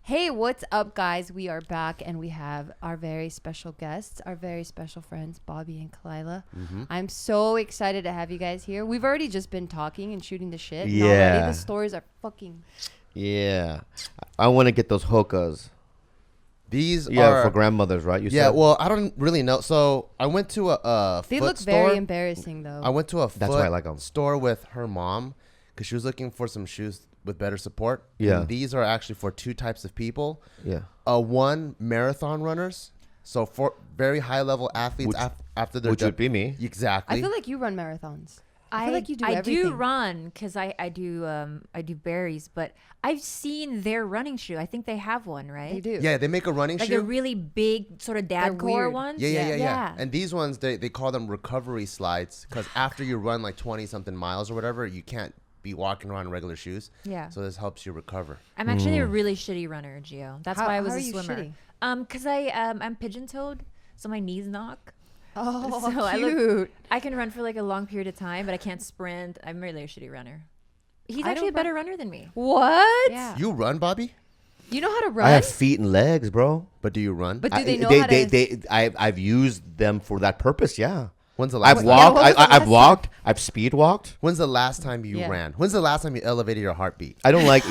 Hey, what's up, guys? We are back, and we have our very special guests, our very special friends, Bobby and Khalyla. I'm so excited to have you guys here. We've already just been talking and shooting the shit. Yeah. And already the stories are fucking... Yeah. I want to get those hookahs. These are for grandmothers, right? You said? Well, I don't really know. So I went to a They foot look store. very embarrassing, though. I went to a That's why I like 'em. store with her mom because she was looking for some shoes with better support. Yeah. And these are actually for two types of people. Yeah. One, marathon runners. So for very high level athletes after their Which would be me. Exactly. I feel like you run marathons. I feel like you do everything. I do run because I do berries, but I've seen their running shoe. I think they have one, right? They do. Yeah, they make a running Like shoe. a really big sort of dad core weird. ones. Yeah. And these ones, they call them recovery slides because after you run like 20-something miles or whatever, you can't be walking around in regular shoes. Yeah. So this helps you recover. I'm actually a really shitty runner, Gio. That's why I was how a are you swimmer. shitty? Because I'm pigeon-toed, so my knees knock. Oh, So cute. I can run for like a long period of time, but I can't sprint. I'm really a shitty runner. He's I actually a don't better runner than me. What? Yeah. You run, Bobby? You know how to run? I have feet and legs, bro. But do you run? But do they know how to... I've used them for that purpose, yeah. When's the last I've time? walked. what was the I've last walked. I've speed walked. When's the last time you ran? When's the last time you elevated your heartbeat? I don't like.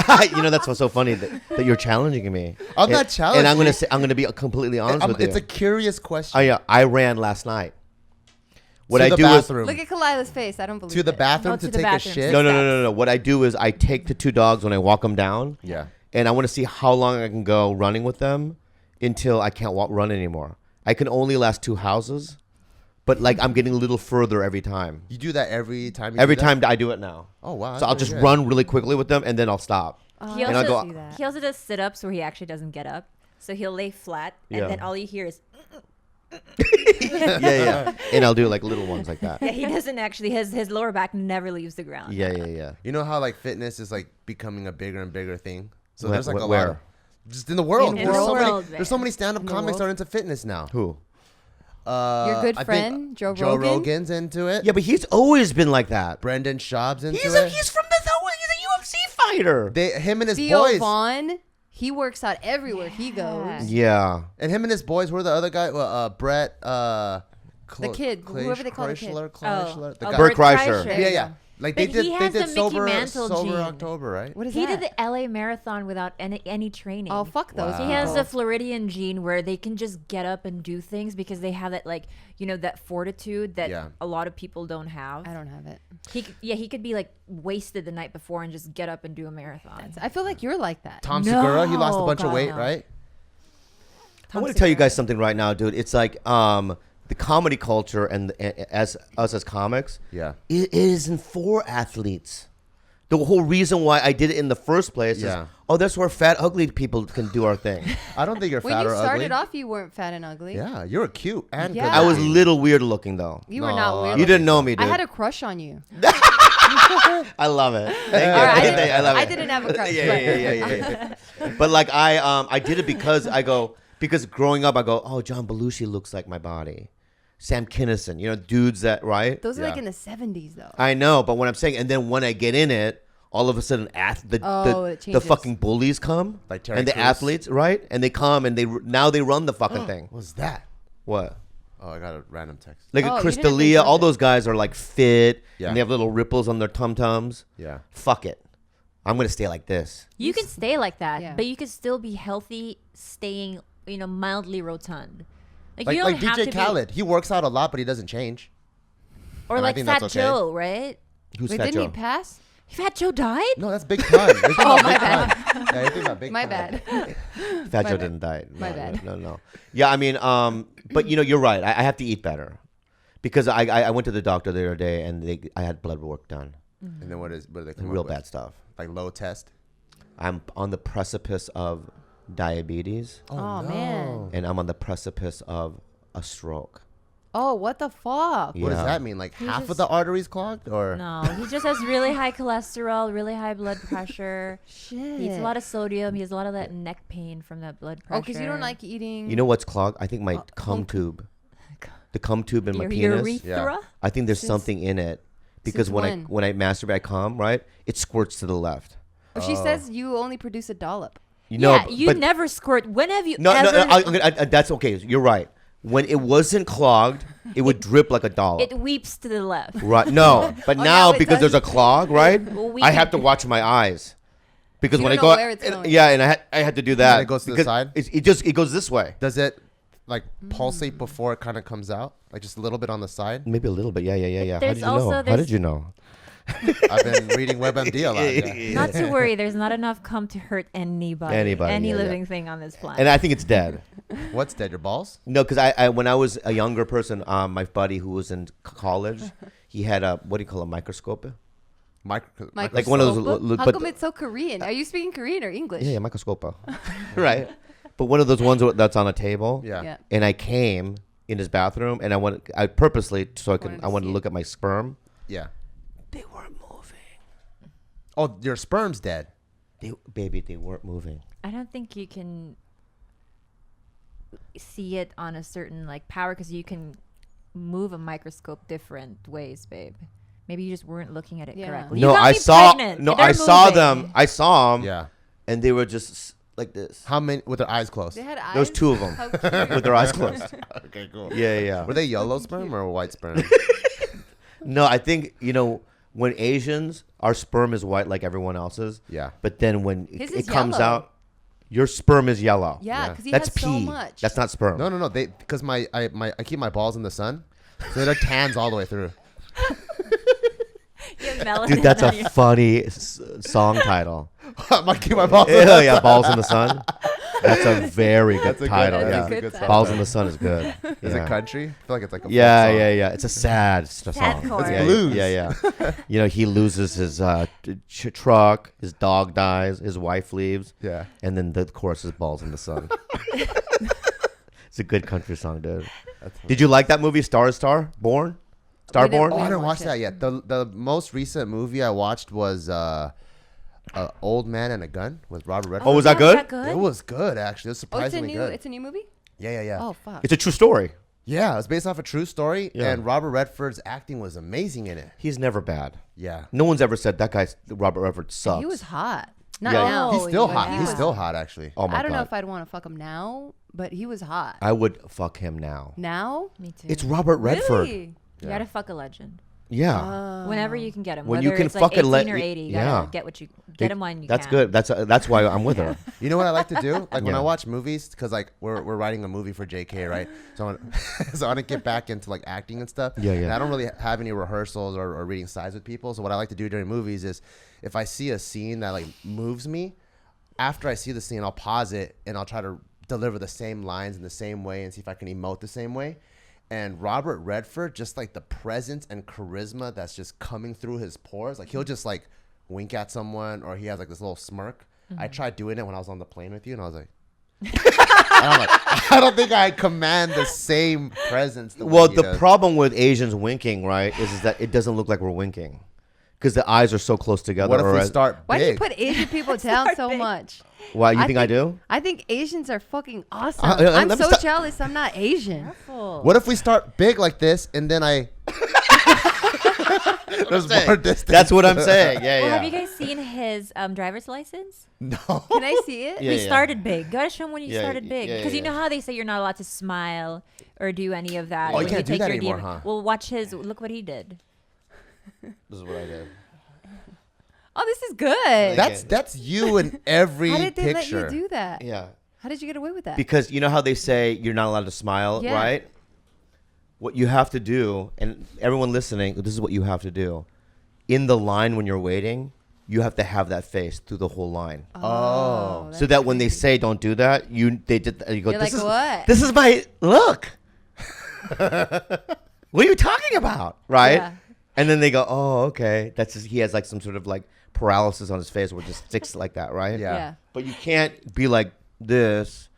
That's what's so funny that you're challenging me. I'm not challenging. And I'm gonna be completely honest with you. It's a curious question. I ran last night. What To I the do bathroom. Look at Khalyla's face. I don't believe To the it. bathroom Oh, to to the take bathroom. a shit? No. What I do is I take the two dogs when I walk them down. Yeah. And I want to see how long I can go running with them until I can't run anymore. I can only last 2 houses, but like I'm getting a little further every time. You do that every time? Every time I do it now. Oh, wow. So I'll just run really quickly with them and then I'll stop. He And I'll also, go. he also does sit-ups where he actually doesn't get up. So he'll lay flat, and Yeah. then all you hear is... Yeah. And I'll do like little ones like that. Yeah, he doesn't actually... His lower back never leaves the ground. Yeah. You know how like fitness is like becoming a bigger and bigger thing? So Where- there's like a where? lot of... Just in the world. In There's the so world, many, there's so many stand-up In the comics world? that are into fitness now. Who? Your good I think friend, Joe Joe Rogan? Rogan's into it. Yeah, but he's always been like that. Brendan Schaub's into He's it. from he's a UFC fighter. Him and his Theo boys. Vaughn, he works out everywhere he goes. Yeah. And him and his boys were the other guy. Brett. The kid, whoever they call the kid. Chrysler, the guy. Bert Kreischer. There you Yeah. go. Like But they he did has the Mickey sober Mantle gene. October, right? What is He that? did the LA Marathon without any training. Oh, fuck those. Wow. He has people. the Floridian gene where they can just get up and do things because they have that, like, that fortitude that a lot of people don't have. I don't have it. He could be like wasted the night before and just get up and do a marathon. I feel like you're like that. Tom Segura, he lost a No, bunch of God, weight, no. right? I want to tell you guys something right now, dude. It's like the comedy culture and as us as comics, it isn't for athletes. The whole reason why I did it in the first place is, that's where fat, ugly people can do our thing. I don't think you're When fat you or ugly. started off, you weren't fat and ugly. Yeah, you're cute and Yeah. good. I was looking. little weird looking though. You were not weird. You didn't know me, dude. I had a crush on you. I love it. Thank you. All right, I love it. I didn't have a crush. Yeah. But like I did it because because growing up I go, oh, John Belushi looks like my body. Sam Kinison, dudes that, right? Those are like in the 70s, though. I know, but what I'm saying, and then when I get in it, all of a sudden it the changes. fucking bullies come, Like Terry and the Crews. athletes, right? And they come and now they run the fucking thing. What's that? What? Oh, I got a random text. Like Oh, you Chris didn't think D'Elia, all something. those guys are like fit, Yeah. and they have little ripples on their tum-tums. Yeah. Fuck it. I'm going to stay like this. You can stay like that, Yeah. but you can still be healthy, staying mildly rotund. Like you don't have DJ to Khaled. He works out a lot, but he doesn't change. or And I like think Fat that's okay. Joe, right? Who's Wait, Fat didn't Joe? he pass? Fat Joe died. No, that's Big Pun. You're thinking about Big Pun. Yeah, you're thinking about Big My Pun. bad. Fat My Joe bad. didn't die. My No, bad. No. Yeah, I mean, but you're right. I have to eat better because I went to the doctor the other day and I had blood work done. And then what do they come Real up with? bad stuff. Like low test? I'm on the precipice of diabetes, Oh, man. and I'm on the precipice of a stroke. Oh, what the fuck? Yeah. What does that mean? Like He half of just- the arteries clogged? Or No, he just has really high cholesterol, really high blood pressure. Shit. He eats a lot of sodium. He has a lot of that neck pain from that blood pressure. Oh, because you don't like eating. You know what's clogged? I think my cum tube. The cum tube in my your penis. urethra? I think there's Since- something in it because since when when? I masturbate, I cum, right? It squirts to the left. She says you only produce a dollop. You know, you never squirt. When have you no, ever? no, that's okay. You're right. When it wasn't clogged, it would drip like a dollop. It weeps to the left. Right. No, but now because there's a clog, right? Well, I have to watch my eyes. Because You when I don't go, know where it's going. yeah, and I had to do that. And it goes to the because side? It goes this way. Does it like pulsate before it kind of comes out? Like just a little bit on the side? Maybe a little bit. Yeah. How There's did you know? also- How did you know? I've been reading WebMD a lot. Yeah. Not to worry. There's not enough cum to hurt anybody. Anybody, Any yeah, living thing on this planet. And I think it's dead. What's dead? Your balls? No, because I when I was a younger person, my buddy who was in college, he had a what do you call a microscope? Like one of those. How come it's so Korean? Are you speaking Korean or English? Yeah, microscope. Right. But one of those ones that's on a table. Yeah. And I came in his bathroom, and I purposely I wanted to look at my sperm. Yeah. They weren't moving. Oh, your sperm's dead. They weren't moving. I don't think you can see it on a certain like power because you can move a microscope different ways, babe. Maybe you just weren't looking at it correctly. No, You got I me saw. pregnant. No, They're I saw moving. them. I saw them. Yeah. And they were just like this. How many with their eyes closed? They had eyes. There was two of them How cute. with their eyes closed. Okay, cool. Yeah. Were they yellow sperm or white sperm? No, I think when Asians, our sperm is white like everyone else's. Yeah. But then when His it is comes yellow. out, your sperm is yellow. Yeah, because he That's has so pee. much. That's not sperm. No. They because I keep my balls in the sun, so they're tans all the way through. You have melanin Dude, that's on a your- funny song title. I keep my balls. in Yeah, balls in the sun. That's a very good title. that's a Yeah, good title. balls in the sun is good. Is Yeah. it country? I feel like it's like a folk Yeah. song. It's a sad song. Sadcore. Yeah, blues. Yeah. He loses his truck. His dog dies. His wife leaves. Yeah. And then the chorus is balls in the sun. It's a good country song, dude. Did you like that movie, Star Born? Starborn? Oh, I didn't watch it. that yet. The most recent movie I watched was Old Man and a Gun with Robert Redford. Oh, was that good? It was good, actually. It was surprisingly good. It's a new movie? Yeah. Oh, fuck. It's a true story. Yeah, it was based off a true story, Yeah. and Robert Redford's acting was amazing in it. He's never bad. Yeah. No one's ever said that guy, Robert Redford, sucks. He was hot. Not Yeah, now. He's still but hot. he He's was- still hot, actually. Oh my I don't know God. if I'd want to fuck him now, but he was hot. I would fuck him now. Now? Me too. It's Robert Redford. Really? You gotta fuck a legend. Yeah. Whenever you can get him. When Whether you can it's like fucking 18 let- or 80, you yeah. gotta get him when you That's can. good. That's why I'm with her. You know what I like to do? Like when Yeah. I watch movies, because like we're writing a movie for JK, right? So I want to get back into like acting and stuff. Yeah. And I don't really have any rehearsals or reading sides with people. So what I like to do during movies is, if I see a scene that like moves me, after I see the scene, I'll pause it and I'll try to deliver the same lines in the same way and see if I can emote the same way. And Robert Redford, just like the presence and charisma that's just coming through his pores, like he'll just like wink at someone, or he has like this little smirk. I tried doing it when I was on the plane with you, and I was like, I don't think I command the same presence. Well, the problem with Asians winking, right, is that it doesn't look like we're winking because the eyes are so close together. What if we alright? start Why do you big? put Asian people down so much? Why you think I do? I think Asians are fucking awesome. let I'm me so stop- jealous I'm not Asian. What if we start big like this, and then I... There's more distance. That's what I'm saying. Yeah, Well, yeah. have you guys seen his driver's license? No. Can I see it? Yeah, We started big. Gotta show him when you Yeah, started big. yeah, Because you yeah. know how they say you're not allowed to smile or do any of that. Oh, you when can't do take that your anymore, deodorant. huh? Well, watch his. Look what he did. This is what I did. Oh, this is good. That's you in every How did they picture. let you do that? Yeah. How did you get away with that? Because you know how they say you're not allowed to smile, Yeah. right? What you have to do, and everyone listening, this is what you have to do. In the line when you're waiting, you have to have that face through the whole line. Oh. So that when they say don't do that, you go, You're this like, is what? This is my look. What are you talking about? Right? Yeah. And then they go, oh, okay. That's just, he has like some sort of like paralysis on his face where it just sticks like that, right? Yeah. Yeah. But you can't be like this,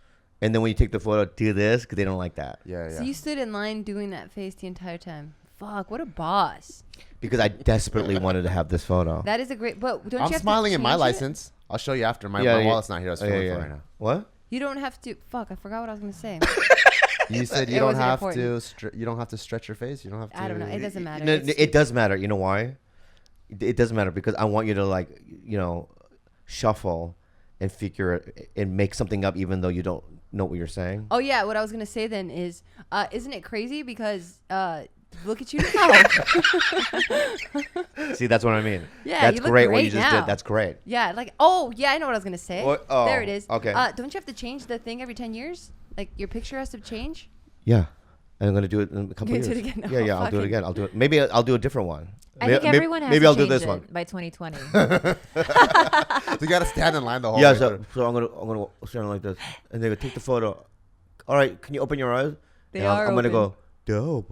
and then when you take the photo, do this, because they don't like that. Yeah, yeah. So you stood in line doing that face the entire time. Fuck, what a boss. Because I desperately wanted to have this photo. That is a great, but don't I'm you have smiling to in my change it? license. I'll show you after. My Yeah, yeah. wallet's not here. I was filming for right now. What? You don't have to. Fuck, I forgot what I was gonna say. You said It you don't wasn't have important. to. You don't have to stretch your face. You don't have to. I don't know. It doesn't matter. No, It's- it does matter. You know why? It doesn't matter because I want you to like, shuffle, and figure it and make something up even though you don't know what you're saying? Oh yeah, what I was gonna say then is, isn't it crazy because look at you now. See, that's what I mean. Yeah, that's you look great what great you just now. did. That's great. Yeah, like I know what I was gonna say. What? Oh, there it is. okay. Don't you have to change the thing every 10 years? Like your picture has to change. Yeah, and I'm gonna do it in a couple You're years. gonna do it again? Yeah, yeah, Oh, I'll do it fucking- again. I'll do it. Maybe I'll do a different one. I think everyone has maybe to I'll do change this it one. by 2020. So you gotta stand in line the whole Yeah, way. so I'm gonna stand like this, and they go take the photo. All right, can you open your eyes? They And are I'm gonna open. go dope.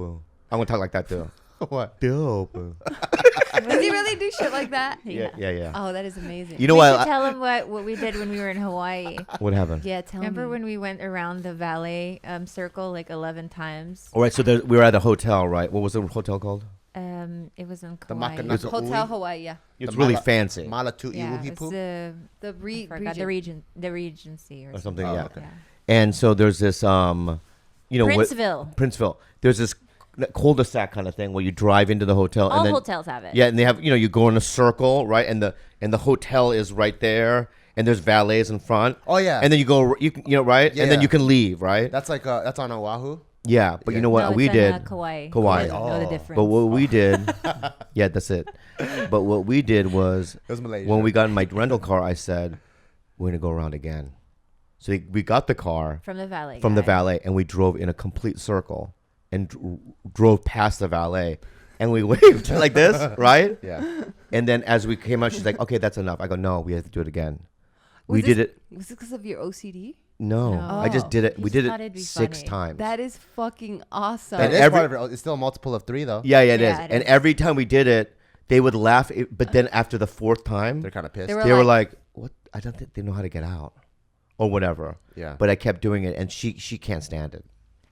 I'm gonna talk like that too. What? Dope. Does he really do shit like that? Yeah. Oh, that is amazing. You know we what? should tell him what we did when we were in Hawaii. What happened? Yeah, tell Remember me. when we went around the valet circle like 11 times? All right, so we were at a hotel, right? What was the hotel called? It was in The Kauai. Makanaka Hotel Ui? Hawaii, yeah. It's The really Mala- fancy Malatu Yeah, Iwuhipu? it's The the Regency or or something. something. Oh, Yeah. okay. And so there's this, you know, Princeville. There's this cul-de-sac kind of thing where you drive into the hotel. All and then, hotels have it. Yeah, and they have, you go in a circle, right? And the hotel is right there, and there's valets in front. Oh, yeah. And then you go, right? Yeah, And then yeah. you can leave, right? That's like that's on Oahu. Yeah, but you know what No, we it's did? in, Kauai. Kauai. You guys know the Oh. difference. But what we did, yeah, that's it. But what we did was, It was Malaysia. when we got in my rental car, I said, we're going to go around again. So we got the car from the valet. from the guy. valet, and we drove in a complete circle and drove past the valet. And we waved like this, right? Yeah. And then as we came out, she's like, okay, that's enough. I go, no, we have to do it again. Was We this- did it. Was this because of your OCD? No, No. I just did it. You We just did thought it'd it be 6 funny. times. That is fucking awesome. And It is every- part of it. It's still a multiple of 3 though. Yeah, it is. Yeah, it And is. every time we did it, they would laugh. But then after the 4th time, They're kind of pissed. They were they were like- like, "What? I don't think they know how to get out, or whatever." Yeah. But I kept doing it, and she can't stand it.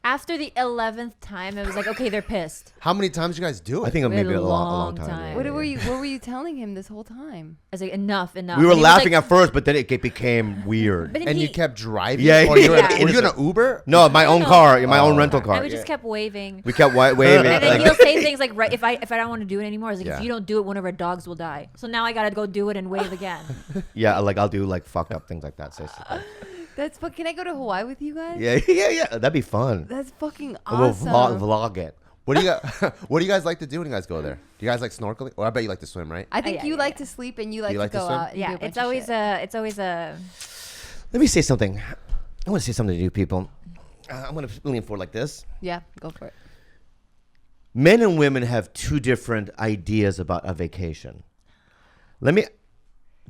After the 11th time, it was like, okay, they're pissed. How many times you guys do it? I think We had maybe a a long long time. time. yeah, What yeah, were yeah. you telling him this whole time? I was like, enough. We were And he was laughing like, at first, but then it became weird. But then and he, you kept driving? Yeah, Or you were, yeah. were you in an Uber? No, my own No. car, my own Oh. rental car. and we just kept waving. We kept waving. And then like- he'll say things like, right, if I don't want to do it anymore, it's like, Yeah. if you don't do it, one of our dogs will die. So now I gotta go do it and wave again. yeah, like I'll do like fucked up things like that. Basically. That's fuck. Can I go to Hawaii with you guys? Yeah. That'd be fun. That's fucking We'll awesome. vlog it. What do you What do you guys like to do when you guys go there? Do you guys like snorkeling? Or I bet you like to swim, right? I think yeah, you yeah, like yeah. to sleep and you like you to like to go swim? out. And do Yeah, a bunch it's of always shit. it's always a. Let me say something. I want to say something to you people. I'm going to lean forward like this. Yeah, go for it. Men and women have 2 different ideas about a vacation.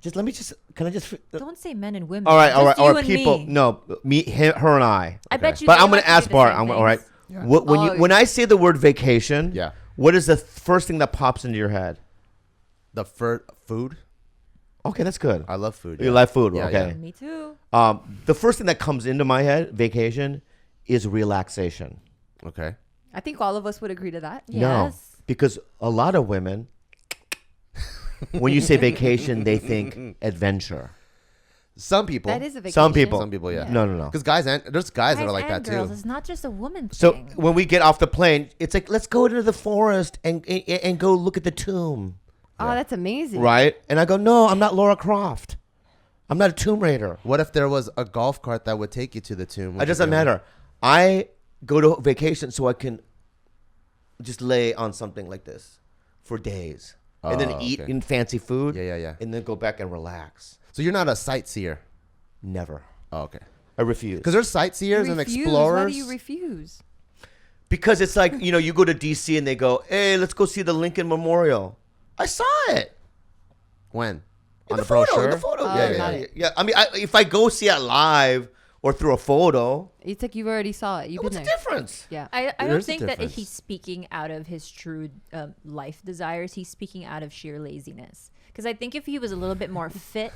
Can I just Don't say men and women. all right, Just you or and people. me. No, me, him, her, and I. I bet you. But they I'm going like to ask do the Bart. same All right. things. Yeah. When I say the word vacation, Yeah. what is the first thing that pops into your head? The food? Okay, that's good. I love food. You yeah. like food, Yeah, okay? Me too. The first thing that comes into my head, vacation, is relaxation. Okay. I think all of us would agree to that. No, Yes. because a lot of women, when you say vacation, they think adventure. Some people. That is a vacation. Some people. Some people, yeah. No. Because there's guys that are like that and girls. too. It's not just a woman So thing. when we get off the plane, it's like, let's go into the forest and go look at the tomb, Oh, that's amazing. right? And I go, no, I'm not Laura Croft. I'm not a Tomb Raider. What if there was a golf cart that would take you to the tomb? Would It you doesn't go? matter. I go to vacation so I can just lay on something like this for days. And then Oh, eat okay. in fancy food. Yeah. And then go back and relax. So you're not a sightseer. Never. Oh, okay. I refuse. Because there's You sightseers and refuse. explorers. Why do you refuse? Because it's like, you go to DC and they go, hey, let's go see the Lincoln Memorial. I saw it. When? In On the the photo. brochure? In the photo. Oh, yeah, got yeah, it. yeah. I mean, if I go see it live or through a photo, It's like you've already saw it. You've what's been the there. difference? Yeah. I There don't is a think that if difference. he's speaking out of his true life desires, he's speaking out of sheer laziness. Because I think if he was a little bit more fit,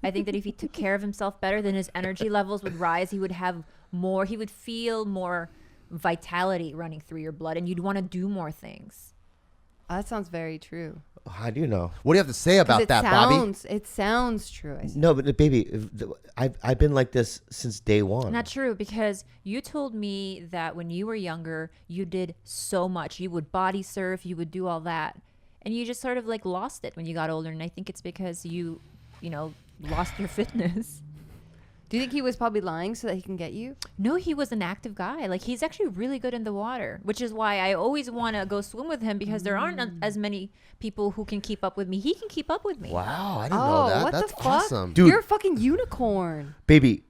I think that if he took care of himself better, then his energy levels would rise. He would have more. He would feel more vitality running through your blood, and you'd want to do more things. Oh, that sounds very true. How do you know? What do you have to say 'Cause about that, Bobby? It sounds true. I No, but baby, I've been like this since day one. Not true, because you told me that when you were younger, you did so much. You would body surf, you would do all that, and you just sort of like lost it when you got older. And I think it's because you lost your fitness. Do you think he was probably lying so that he can get you? No, he was an active guy. Like, he's actually really good in the water, which is why I always want to go swim with him, because there aren't as many people who can keep up with me. He can keep up with me. Wow, I didn't know that. What That's the fuck? awesome. Dude. You're a fucking unicorn. Baby,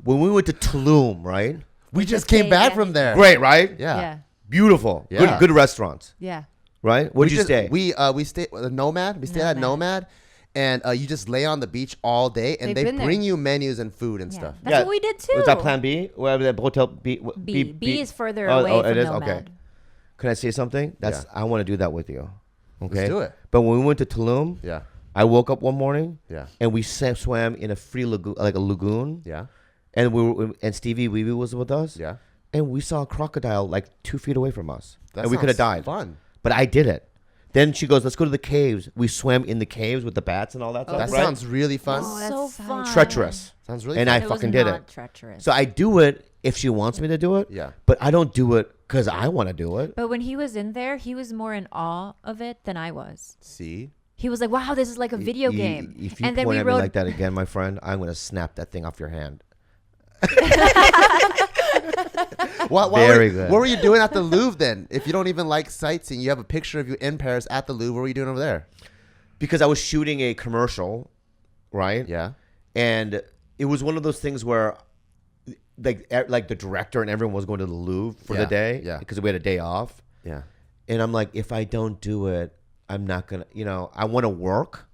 when we went to Tulum, right? We just came back from there. Great, right? Yeah. Beautiful. Yeah. Good restaurants, Yeah. right? Where'd you stay? We stayed at Nomad. We stayed at Nomad. And you just lay on the beach all day, and They've they been bring there. you menus and food and Yeah. stuff. That's what we did too. Was that Plan B? Where that hotel B? B is further away from it is? Nomad. Okay. Can I say something? I want to do that with you. Okay. Let's do it. But when we went to Tulum, Yeah. I woke up one morning, Yeah. and we swam in a free lagoon, like a lagoon, Yeah. and Stevie Wee Wee was with us, Yeah. and we saw a crocodile like 2 feet away from us, That and we could have sounds died. Fun. But I did it. Then she goes, "Let's go to the caves." We swam in the caves with the bats and all that stuff. That right? sounds really fun. Oh, that so sounds fun. treacherous. Sounds really And fun. I It was fucking did not it. treacherous. So I do it if she wants me to do it. Yeah. But I don't do it because I want to do it. But when he was in there, he was more in awe of it than I was. See? He was like, "Wow, this is like a video game." If you And then point we at me rode. like that again, my friend, I'm going to snap that thing off your hand. Very good. What were you doing at the Louvre then? If you don't even like sightseeing, you have a picture of you in Paris at the Louvre. What were you doing over there? Because I was shooting a commercial, right? Yeah. And it was one of those things where like the director and everyone was going to the Louvre for the day. Yeah. Because we had a day off. Yeah. And I'm like, if I don't do it, I'm not going to, I want to work.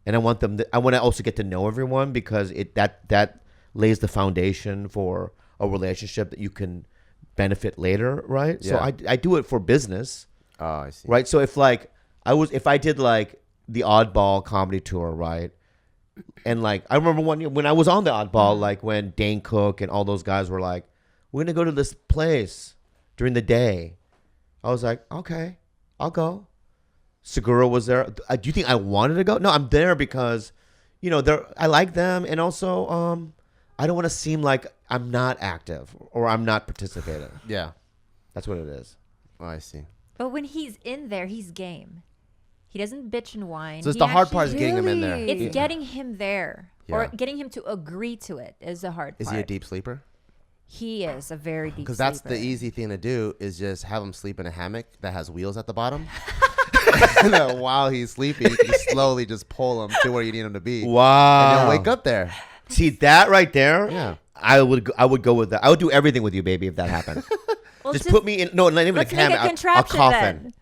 And I want I want to also get to know everyone, because that lays the foundation for a relationship that you can benefit later, right? So Yeah. I do it for business, Oh, I see. right? So if I did like the Oddball comedy tour, right? And like I remember when I was on the Oddball, like when Dane Cook and all those guys were like, "We're gonna go to this place during the day," I was like, "Okay, I'll go." Segura was there. Do you think I wanted to go? No, I'm there because, I like them, and also I don't want to seem like I'm not active or I'm not participating. Yeah. That's what it is. Oh, I see. But when he's in there, he's game. He doesn't bitch and whine. So it's He the hard part is actually- getting him in there. Really? It's getting him there, or Yeah. getting him to agree to it is the hard Is part. he a deep sleeper? He is a very deep. Because that's the sleeper. easy thing to do, is just have him sleep in a hammock that has wheels at the bottom. And then while he's sleeping, you can slowly just pull him to where you need him to be. And Wow. he'll wake up there. See that right there? Yeah. I would go with that. I would do everything with you, baby, if that happened. Well, just put me in. No, not even a Let's make cabin. a contraption coffin. then.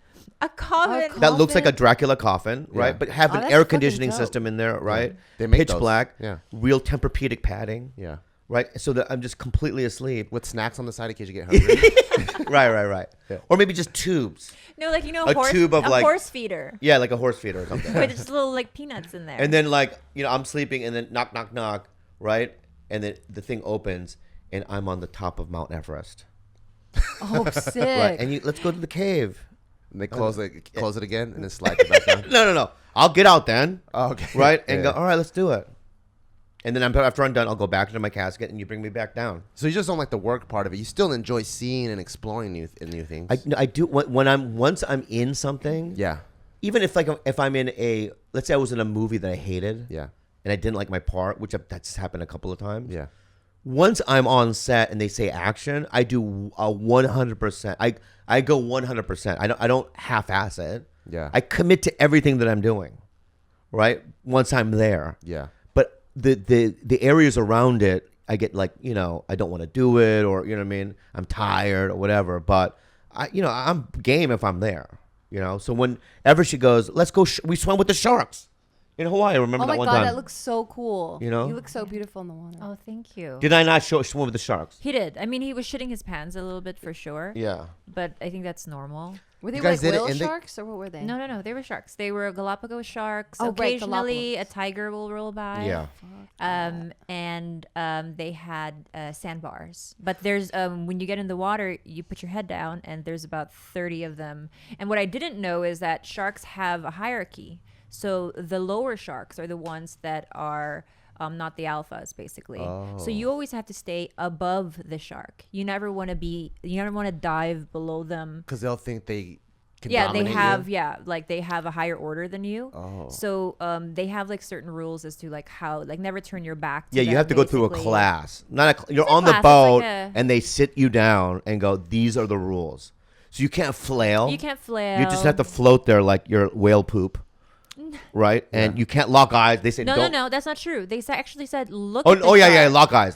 A coffin. That looks like a Coffin? Dracula coffin, right? Yeah. But have Oh, an that's air fucking conditioning dope. system in there, right? They make Pitch those. black. Yeah. Real Tempur-Pedic padding, Yeah. right? So that I'm just completely asleep. With snacks on the side in case you get hungry. Right. Yeah. Or maybe just tubes. No, like A tube of, a like- horse feeder Yeah, like a horse feeder or something. with just little like peanuts in there. And then I'm sleeping, and then knock, knock, knock, right? And then the thing opens, and I'm on the top of Mount Everest, Oh, sick. right? And let's go to the cave. And they close it again, and then slide it back down. No. I'll get out then, Oh, okay. right? And Yeah. go, all right, let's do it. And then after I'm done, I'll go back into my casket, and you bring me back down. So you just don't like the work part of it. You still enjoy seeing and exploring new things. I do once I'm in something. Yeah. Even if I'm in let's say I was in a movie that I hated. Yeah. And I didn't like my part, that's happened a couple of times. Yeah. Once I'm on set and they say action, I do a 100%. I go 100%. I don't half-ass it. Yeah. I commit to everything that I'm doing, right? Once I'm there. Yeah. But the areas around it, I get I don't want to do it, or you know what I mean. I'm tired or whatever. But I'm game if I'm there. So whenever she goes, let's go. We swam with the sharks in Hawaii. I remember Oh that my one god, time. that looks so cool. You know? You look so beautiful in the water. oh, thank you. Did I not swim with the sharks? He did. I mean, he was shitting his pants a little bit for sure. Yeah. But I think that's normal. Were they You guys like did it whale in the- sharks or what were they? No. They were sharks. They were Galapagos sharks. Oh, right, Occasionally, a Galapagos. tiger will roll by. Yeah. And they had sandbars. But there's when you get in the water, you put your head down, and there's about 30 of them. And what I didn't know is that sharks have a hierarchy. So the lower sharks are the ones that are not the alphas, basically. So you always have to stay above the shark. You never want to dive below them. Because they'll think they Yeah, they dominate have you? like they have a higher order than you. Oh. So they have like certain rules as to like how like never turn your back to Yeah, you them, have to go through a basically. class. You're a on the class, it's boat like a- and they sit you down and go, these are the rules. So you can't flail. You can't flail. You just have to float there like your whale poop. Right? And you can't lock eyes. They say No, that's not true. They actually said look Oh, at the oh yeah, shark. yeah,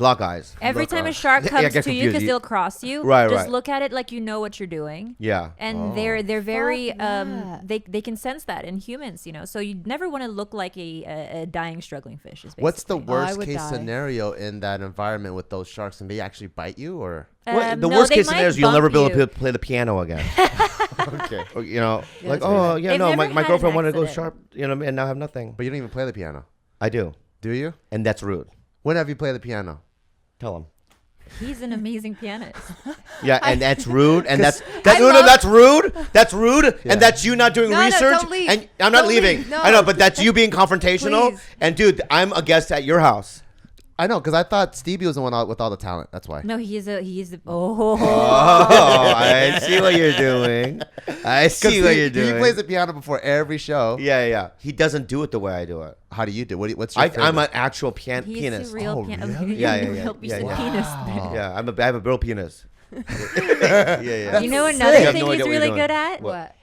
lock eyes. Every Look time a up. shark Yeah, I comes get to you confused. because they'll cross you, Right, just right. look at it like you know what you're doing. Yeah. And they're very that. they can sense that in humans, you know. So you never want to look like a dying struggling fish. Is What's the basically. worst would case die. scenario in that environment with those sharks? And they actually bite you, or The No, worst they case might scenario is you'll never be bump able to you. play the piano again. okay, Or, you know, Yeah, like, that's right. oh, yeah, They've no, never my had girlfriend an wanted to go accident. sharp, you know, and now I have nothing. but you don't even play the piano, I do. do you? And that's rude. When have you played the piano? Tell him. He's an amazing pianist. Yeah, and that's rude, and that's I love- that's rude. That's rude, Yeah. and that's you not doing No, no, research. don't leave. And I'm not Don't leaving. leave. No. I know, but that's you being confrontational. Please. And dude, I'm a guest at your house. I know, because I thought Stevie was the one with all the talent. That's why. No, he is a Oh, I see what you're doing. I see what you're doing. He plays the piano before every show. Yeah, yeah. He doesn't do it the way I do it. How do you do? What's your I'm favorite? an actual he's pianist. a real Oh, piano. really? Yeah, yeah, yeah. Real piece of Yeah, yeah. penis. Yeah, I have a real pianist. yeah, yeah. You know That's another sick. You have thing no he's idea what you're really doing. good at? What?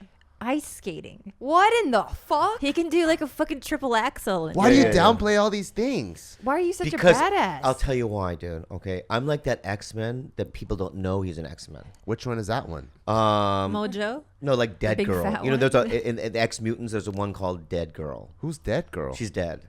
Ice skating. What in the fuck? He can do like a fucking triple axel. Why do you Yeah, yeah. downplay all these things? Why are you such Because a badass? I'll tell you why, dude. Okay, I'm like that X-Men that people don't know he's an X-Men. Which one is that one? Mojo. No, like Dead big Girl. fat You know, one? there's in X Mutants. There's a one called Dead Girl. Who's that girl? She's dead.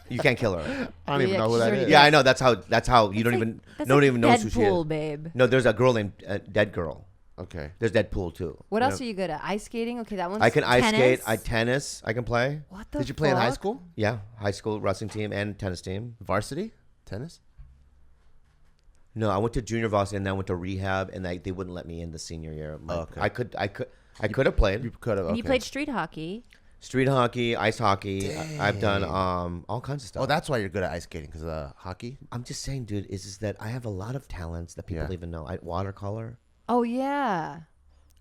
You can't kill her. I don't even Yeah, know who she's that already is. Yeah, I know. That's how you don't even That's no one like even knows who she Deadpool, is. babe. No, there's a girl named Dead Girl. Okay. There's Deadpool too. what else are you good at? Ice skating? Okay, that one's. I can ice skate. Tennis? I tennis. I can play. What the Did you play in high fuck? school? Yeah, high school wrestling team and tennis team. Varsity? Tennis? No, I went to junior varsity and then I went to rehab, and they wouldn't let me in the senior year. Okay. I could have played You could have. And you played street hockey. street hockey, ice hockey. I've done Dang. all kinds of stuff. Oh, that's why you're good at ice skating, because of hockey? I'm just saying, dude, is that I have a lot of talents that people Yeah. don't even know. Watercolor. Oh yeah.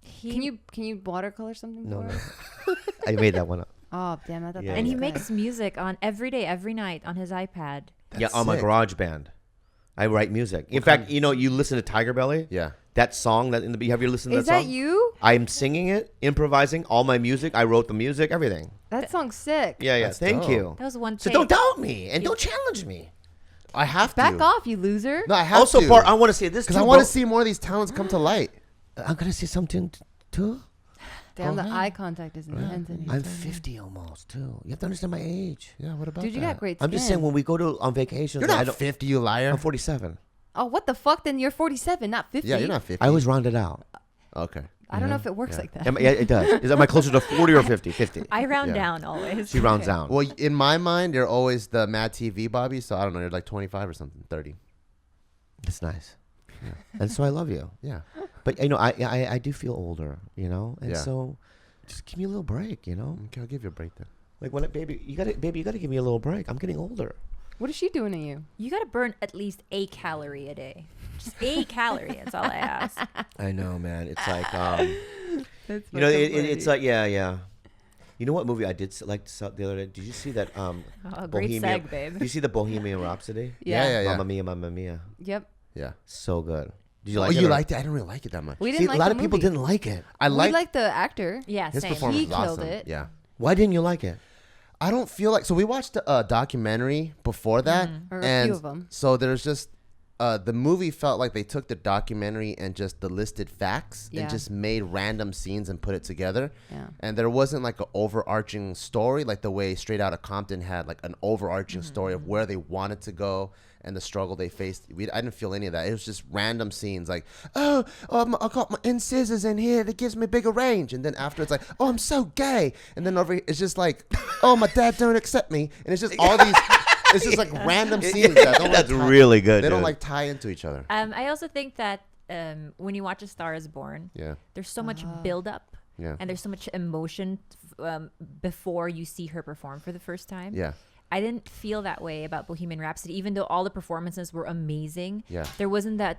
He, Can you watercolor something No, for no. us? I made that one up. Oh damn! I thought Yeah, that and was he good. makes music on every day, every night on his iPad. Yeah, on my sick. garage band. I write music. In fact, you know, you listen to Tiger Belly. Yeah. That song that have you listened to Is that that song? you? I'm singing it, improvising all my music. I wrote the music, everything. That song's sick. Yeah, yeah. That's Thank dope. you. That was one. So tape. don't doubt me and don't challenge me. I have Back to. off, you loser. No, I have Also, to. Bart, I want to say this Because too, I want bro. to see more of these talents come to light. I'm gonna say something too. Damn, the man. eye contact is intense. in here. I'm 50 almost too. You have to understand my age. Yeah, what about Dude, you got great skin. I'm just saying when we go on vacations, You're I not don't, 50, you liar. I'm 47. Oh, what the fuck? Then you're 47, not 50. Yeah, you're not 50. I always round it out. Okay. I don't know if it works like that. Yeah, it does. Am I closer to 40 or 50? 50. I round Yeah. down always. She rounds down. Well, in my mind, you're always the Mad TV Bobby, so I don't know. You're like 25 or something, 30. That's nice. And so I love you. Yeah. But you know, I do feel older, you know, and Yeah. so just give me a little break, you know. Okay, I'll give you a break then. Like when baby, you gotta give me a little break. I'm getting older. What is she doing to you? You gotta burn at least a calorie a day. Just a calorie. That's all I ask. I know, man. It's like That's you know, it's like yeah. You know what movie I did like the other day? Did you see that Oh, great Bohemian? seg, babe. Did you see the Bohemian Rhapsody? Yeah. Mamma Mia, Mamma Mia. Yep. Yeah. So good. Did you Oh, like it? you or- liked it? I didn't really like it that much. We See, didn't like a lot the of people movie. didn't like it. I We liked like the actor. Yeah, his same. performance. He was killed awesome. it. Yeah. Why didn't you like it? I don't feel like, so we watched a documentary before that, Or a and few of them. so there's just the movie felt like they took the documentary and just the listed facts Yeah. and just made random scenes and put it together. Yeah. And there wasn't like an overarching story like the way Straight Outta Compton had like an overarching story of where they wanted to go and the struggle they faced. I didn't feel any of that. It was just random scenes like, I got my incisors in here that gives me bigger range. And then after it's like, oh, I'm so gay. And then over here, it's just like, oh, my dad don't accept me. And it's just all these, it's just like random scenes that don't That's like tie- really good. They don't dude. like tie into each other. I also think that when you watch A Star Is Born, Yeah. there's so much build up Yeah. and there's so much emotion before you see her perform for the first time. Yeah. I didn't feel that way about Bohemian Rhapsody, even though all the performances were amazing. Yeah. There wasn't that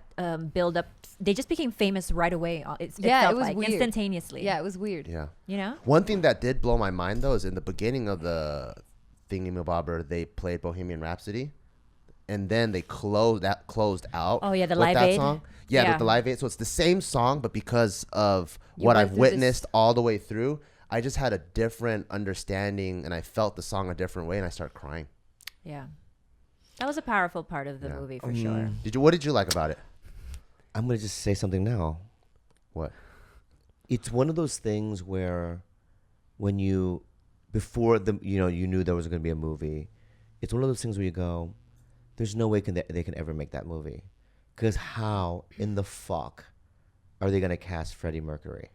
build up. They just became famous right away. It Yeah, felt it was like weird. instantaneously. Yeah, it was weird. Yeah. You know? One thing that did blow my mind though is in the beginning of the thingamabobber, they played Bohemian Rhapsody, and then they closed out. Oh, yeah, the with Live that Aid. song. Yeah, Yeah. with the Live Aid. So it's the same song, but because of You what went I've through this- witnessed all the way through, I just had a different understanding, and I felt the song a different way, and I started crying. Yeah. That was a powerful part of the Yeah. movie for sure. What did you like about it? I'm gonna just say something now. What? It's one of those things where, when you, before you knew there was gonna be a movie, it's one of those things where you go, there's no way they can ever make that movie, because how in the fuck are they gonna cast Freddie Mercury?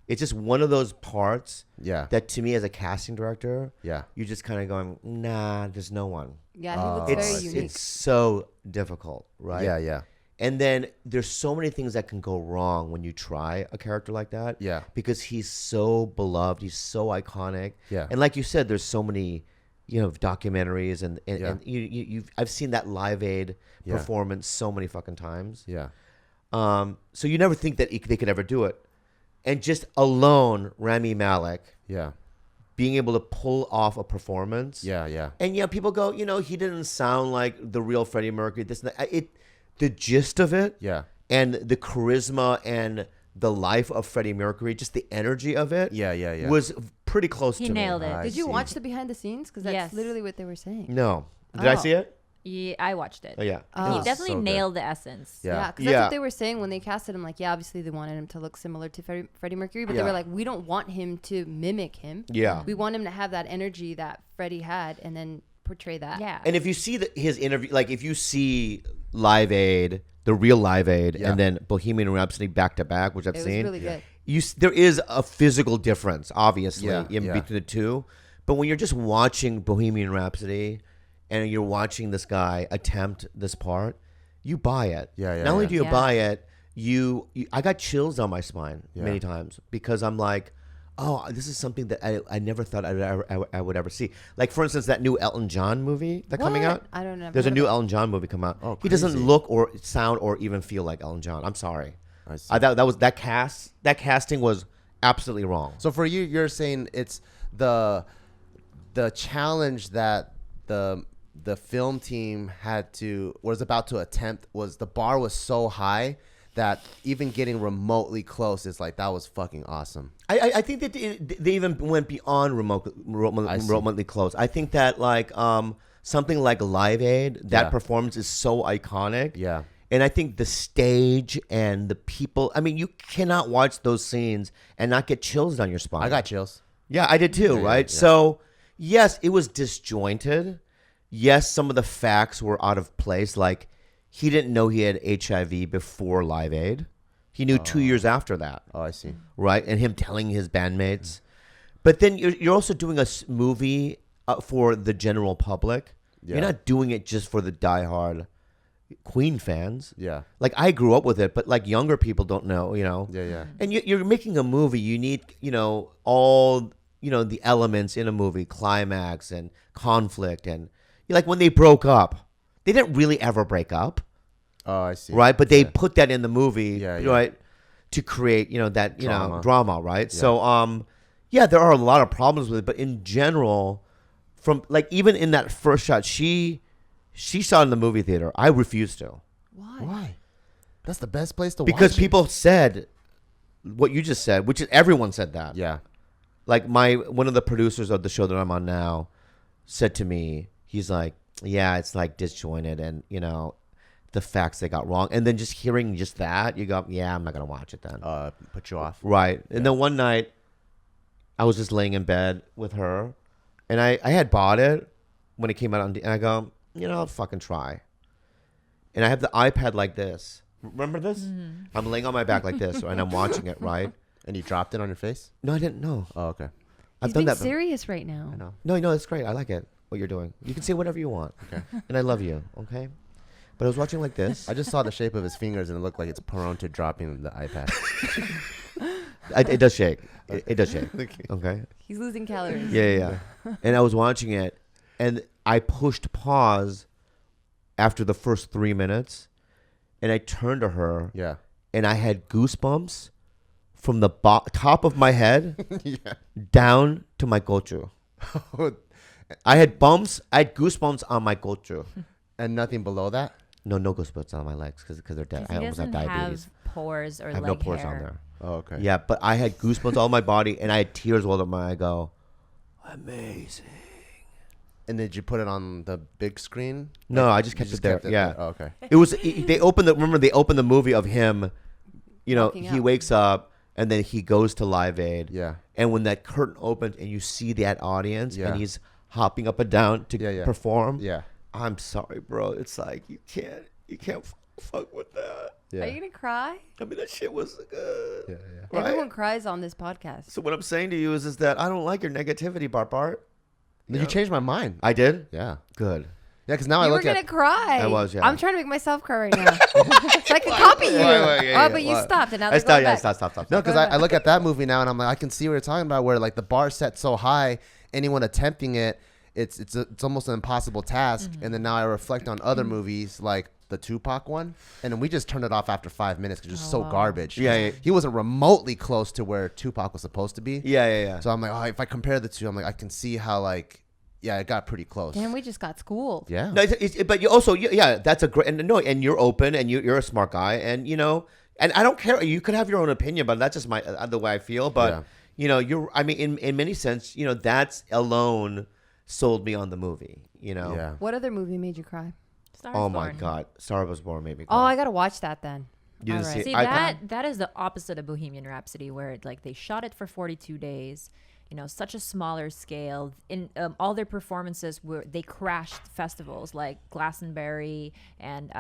It's just one of those parts Yeah. that, to me as a casting director, Yeah. you're just kind of going, nah, there's no one. Yeah, he looks It's very unique. it's so difficult, right? Yeah. Yeah. And then there's so many things that can go wrong when you try a character like that. Yeah. Because he's so beloved, he's so iconic. Yeah. And like you said, there's so many, documentaries and Yeah. I've seen that Live Aid Yeah. performance so many fucking times. Yeah. So you never think that they could ever do it. And just alone, Rami Malek Yeah. being able to pull off a performance. Yeah. Yeah. And people go, he didn't sound like the real Freddie Mercury. This and that. The gist of it, Yeah. and the charisma and the life of Freddie Mercury, just the energy of it, Yeah. Yeah. Yeah. was pretty close He to nailed me. it. Did you see. watch the behind the scenes? Because that's Yes. literally what they were saying. No, did I Oh. see it? Yeah, I watched it. Oh yeah. Oh. He definitely so good. nailed the essence. Yeah. Yeah, because that's Yeah. what they were saying when they casted him. Like, yeah, obviously they wanted him to look similar to Freddie Mercury, but they Yeah. were like, we don't want him to mimic him. Yeah. We want him to have that energy that Freddie had, and then portray that. Yeah. And if you see his interview, like if you see Live Aid, the real Live Aid, Yeah. and then Bohemian Rhapsody back to back, which I've It was seen, really good. there is a physical difference, obviously, Yeah, in yeah. between the two. But when you're just watching Bohemian Rhapsody and you're watching this guy attempt this part, you buy it. Yeah, yeah, Not only yeah. do you Yeah. buy it, I got chills on my spine Yeah. many times, because I'm like, oh, this is something that I never thought I would ever see. Like, for instance, that new Elton John movie that's coming What? out. I don't know. There's a new Elton John movie come out. Oh, he doesn't crazy. look or sound or even feel like Elton John. I'm sorry. I see. That casting was absolutely wrong. So for you, you're saying it's the challenge that the film team was about to attempt, was the bar was so high that even getting remotely close is like, that was fucking awesome. I think that they even went beyond remotely close. I think that something like Live Aid, that Yeah. performance is so iconic. Yeah. And I think the stage and the people, I mean, you cannot watch those scenes and not get chills down your spine. I got chills. Yeah, I did too, Yeah, right? yeah. So, yes, it was disjointed. Yes, some of the facts were out of place. Like, he didn't know he had HIV before Live Aid. He knew 2 years after that, Oh, I see. right? And him telling his bandmates. But then you're also doing a movie for the general public. Yeah. You're not doing it just for the diehard Queen fans. Yeah. Like, I grew up with it, but like younger people don't know, Yeah, yeah. And you're making a movie. You need, all, the elements in a movie, climax and conflict. And like when they broke up, they didn't really ever break up, Oh, I see. right? But they Yeah. put that in the movie, Yeah, yeah. right? To create, that, drama, right? Yeah. So, there are a lot of problems with it. But in general, from like, even in that first shot, she saw it in the movie theater. I refused to. Why? Why? That's the best place to Because watch people said what you just said, which is everyone said that. it. Yeah. Like one of the producers of the show that I'm on now said to me, he's like, yeah, it's like disjointed and, the facts they got wrong. And then just hearing just that, you go, yeah, I'm not going to watch it then. Put you off. Right. And then one night I was just laying in bed with her and I had bought it when it came out and I go, I'll fucking try. And I have the iPad like this. Remember this? Mm-hmm. I'm laying on my back like this and I'm watching it, right? And you dropped it on your face? No, I didn't know. Oh, okay. I've He's done being that. serious right now. I know. No, it's great. I like it. What you're doing. You can say whatever you want. Okay. And I love you. Okay. But I was watching like this. I just saw the shape of his fingers and it looked like it's prone to dropping the iPad. It does shake. It does shake. Okay. He's losing calories. Yeah. And I was watching it, and I pushed pause after the first 3 minutes, and I turned to her. Yeah. And I had goosebumps from the top of my head Yeah. down to my gochu. I had bumps. I had goosebumps on my gochu. And nothing below that? No goosebumps on my legs because they're dead. I He almost have doesn't diabetes. have pores or I have leg no pores hair. on there. Oh, okay. Yeah, but I had goosebumps all my body, and I had tears welled up my eye. I go, amazing. And did you put it on the big screen? No, Like, I just you kept it there. Yeah. Oh, okay. It was. They opened the. Remember, they opened the movie of him. You know, Walking he out. wakes up and then he goes to Live Aid. Yeah. And when that curtain opens and you see that audience Yeah. and he's hopping up and down to perform. Yeah. I'm sorry, bro. It's like you can't fuck with that. Yeah. Are you gonna cry? I mean, that shit was good. Yeah. Right? Everyone cries on this podcast. So what I'm saying to you is that I don't like your negativity, Bart. You changed my mind. I did. Yeah. Good. Yeah, because now I You were look gonna at. cry. I was, yeah. I'm trying to make myself cry right now. So I can copy you. But you stopped, and now they're going back. Stop. No, because I look at that movie now and I'm like, I can see what you're talking about, where like the bar set so high, anyone attempting it, it's almost an impossible task. And then now I reflect on other movies like the Tupac one, and then we just turned it off after 5 minutes because it was so garbage. Yeah. He wasn't remotely close to where Tupac was supposed to be. Yeah. So I'm like, oh, if I compare the two, I'm like, I can see how like, yeah, it got pretty close. Damn, we just got schooled. Yeah. No, but you also, that's a great, and you're open, and you're a smart guy, and and I don't care. You could have your own opinion, but that's just the way I feel. But I mean, in many sense, that's alone sold me on the movie. Yeah. What other movie made you cry? Star is Oh my Born. God, Star Was Born made me Oh, cry. I gotta watch that then. You didn't All see right. it? See, I- that is the opposite of Bohemian Rhapsody, where like they shot it for 42 days. Such a smaller scale. In all their performances they crashed festivals like Glastonbury and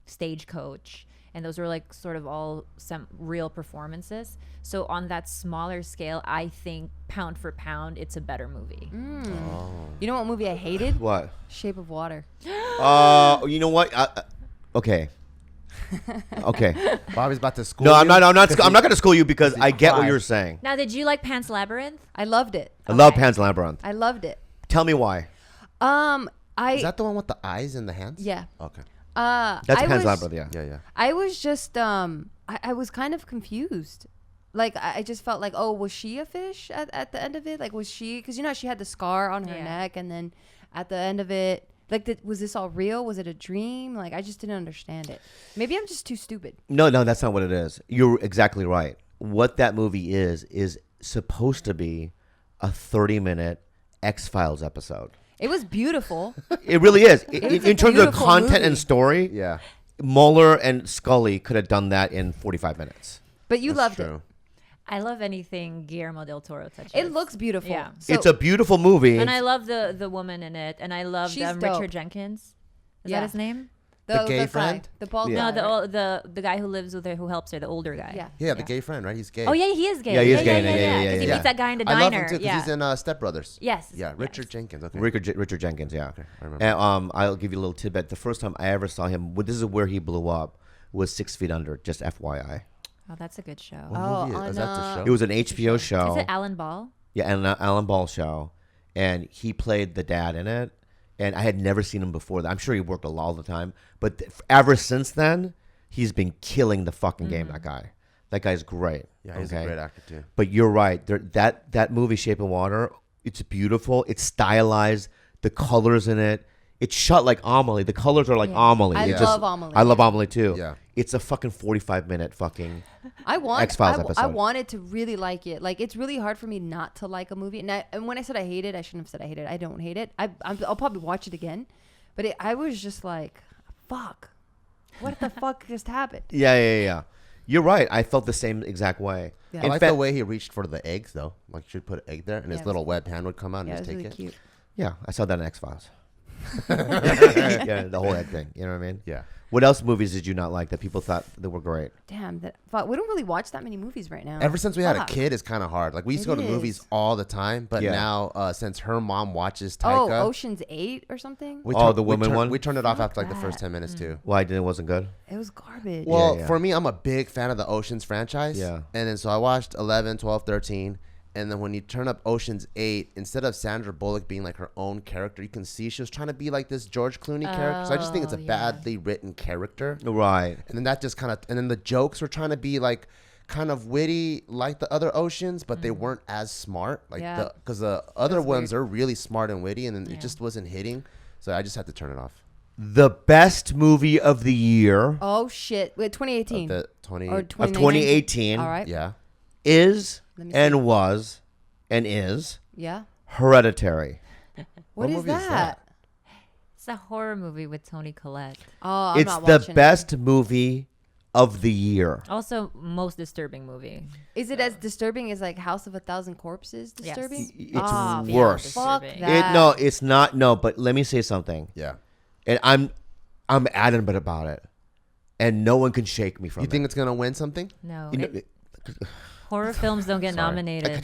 Stagecoach, and those were like sort of all some real performances. So on that smaller scale, I think pound for pound, it's a better movie. You know what movie I hated? What? Shape of Water. You know what? Okay. Okay. Bobby's about to school. No, I'm you not. I'm not 'cause I'm he- not going to school you because I get what cried. you're saying. Now, did you like Pan's Labyrinth? I loved it. I love Okay. Pan's Labyrinth. I loved it. Tell me why. Is that the one with the eyes and the hands? Yeah. Okay. That's I Pan's was- Labyrinth. Yeah. Yeah. I was just I was kind of confused. Like I just felt like, oh, was she a fish at the end of it? Like was she? Because she had the scar on her Yeah. neck, and then at the end of it, like was this all real? Was it a dream? Like I just didn't understand it. Maybe I'm just too stupid. No, that's not what it is. You're exactly right. What that movie is supposed to be a 30-minute X-Files episode. It was beautiful. It really is. was a In terms of beautiful content movie. and story, Yeah. Mueller and Scully could have done that in 45 minutes. But you loved True. it. I love anything Guillermo del Toro touches. It looks beautiful. Yeah. So, It's a beautiful movie. And I love the woman in it, and I love She's dope. Richard Jenkins. Is Yeah. that his name? The gay guy, friend? the bald Yeah. guy. No, right? the guy who lives with her, who helps her, the older guy. Yeah. Yeah, the gay friend, right? He's gay. Oh yeah, he is gay. Yeah, he is gay. Yeah. 'Cause he yeah. meets that guy in the I love diner. him too because Yeah. he's in Step Brothers. Yes. Yeah, Richard Yes. Jenkins. Okay. Richard Jenkins, yeah. I remember. And I'll give you a little tidbit. The first time I ever saw him, this is where he blew up, was 6 Feet Under, just FYI. Oh, that's a good show. What Oh, movie on, is that? The show? It was an HBO show. Is it Alan Ball? Yeah, and an Alan Ball show. And he played the dad in it. And I had never seen him before that. I'm sure he worked a lot all the time. But ever since then, he's been killing the fucking game, that guy. That guy's great. Yeah, he's a great actor too. But you're right. That movie, Shape of Water, it's beautiful. It's stylized. The colors in it. It's shot like Amelie. The colors are like Amelie. I It's love Amelie. I love Amelie too. Yeah. It's a fucking 45-minute fucking... I X-Files episode. wanted to really like it. Like it's really hard for me not to like a movie. And when I said I hate it, I shouldn't have said I hate it. I don't hate it. I'll probably watch it again. But I was just like, fuck. What the fuck just happened? Yeah. You're right. I felt the same exact way. Yeah. I In like fact- the way he reached for the eggs though. Like you should put an egg there, and Yeah, his it little was- web hand would come out and Yeah, it just was take really it. cute. Yeah, I saw that in X-Files. Yeah, the whole egg thing. You know what I mean? Yeah. What else movies did you not like that people thought that were great? Damn, fuck, we don't really watch that many movies right now. Ever since we had a Fuck. kid, it's kind of hard. Like we used to It go to movies is. all the time, but Yeah. now since her mom watches Oh, Taika, Ocean's 8 or something? The women one? we turned it off Fuck after like the first that. 10 minutes too. Why didn't it wasn't good? It was garbage. Well, yeah. for me, I'm a big fan of the Oceans franchise. Yeah. And then so I watched 11, 12, 13. And then when you turn up Ocean's 8, instead of Sandra Bullock being like her own character, you can see she was trying to be like this George Clooney character. So I just think it's a badly written character. Right. And then that just kind of, and then the jokes were trying to be like kind of witty like the other Oceans, but they weren't as smart. Like because the other ones are really smart and witty, and then it just wasn't hitting. So I just had to turn it off. The best movie of the year. Oh shit! Wait, 2018 The 20 or Of 2018. All right. Yeah. Is Let me and see. was and is Yeah. Hereditary. What is movie is that? that? It's a horror movie with Toni Collette. Oh, I'm It's not the watching best movie of the year. Also, most disturbing movie. It. Is it as disturbing as like House of a Thousand Corpses? Yes. Disturbing? It's Ah, worse. Fuck Disturbing. that. No, it's not. No, but let me say something. Yeah. And I'm adamant about it, and no one can shake me from You it. think it's going to win something? No. You know, Horror films don't get Sorry. nominated. I'm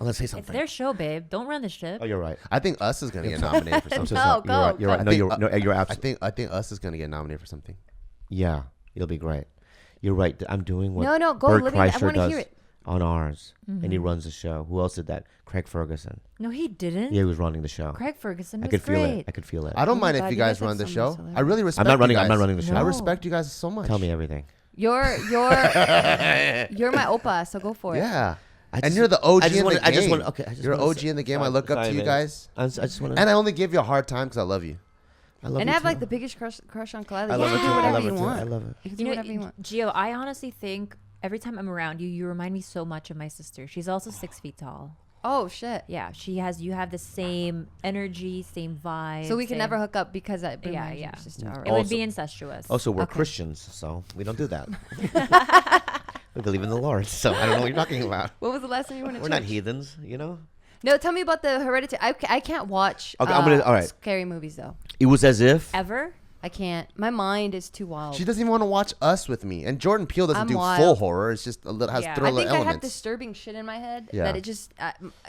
gonna say It's something. their show, babe. Don't run the ship. Oh, you're right. I think Us is going to get nominated for something. No, You're right. go, You're right. go. No, you're I absolutely. I think Us is going to get nominated for something. Yeah, it'll be great. You're right. I'm doing what No, go. Bert Let me. I Kreischer want to does hear it. on ours, and he runs the show. Who else did that? Craig Ferguson. No, he didn't. Yeah, he was running the show. Craig Ferguson I was could feel great. it. I could feel it. I don't Oh my mind God, if you you guys guys run have the so show. much I really respect I'm not running. you I'm guys. not running the show. I No. respect you guys so much. Tell me everything. You're my oppa, so go for it. Yeah. I And just- you're the OG I just in wanna- the I just game. wanna- okay, I just You're wanna OG say- in the game. I sorry, look up sorry, to you man. guys. I just want to. And I only give you a hard time because I love you. I love And you I have too. like the biggest crush on Khalyla. I You love can it do too. I whatever love you it too. want. I love it. You can do You whatever you know, want. Gio, I honestly think every time I'm around you, you remind me so much of my sister. She's also 6 feet tall. Oh shit. Yeah, you have the same energy, same vibe. So we can same- never hook up because I bring Yeah, my yeah. sister. All It right. would Also- be incestuous. Also, we're Okay. Christians, so we don't do that. We believe in the Lord, so I don't know what you're talking about. What was the last time you went to We're church? not heathens, you know. No, tell me about the Hereditary. I can't watch. Okay, I'm gonna- all right. Scary movies though. It was as if Ever? I can't. My mind is too wild. She doesn't even want to watch Us with me. And Jordan Peele doesn't I'm do wild. full horror. It's just a little has Yeah. thriller I think I have elements. disturbing shit in my head Yeah. that it just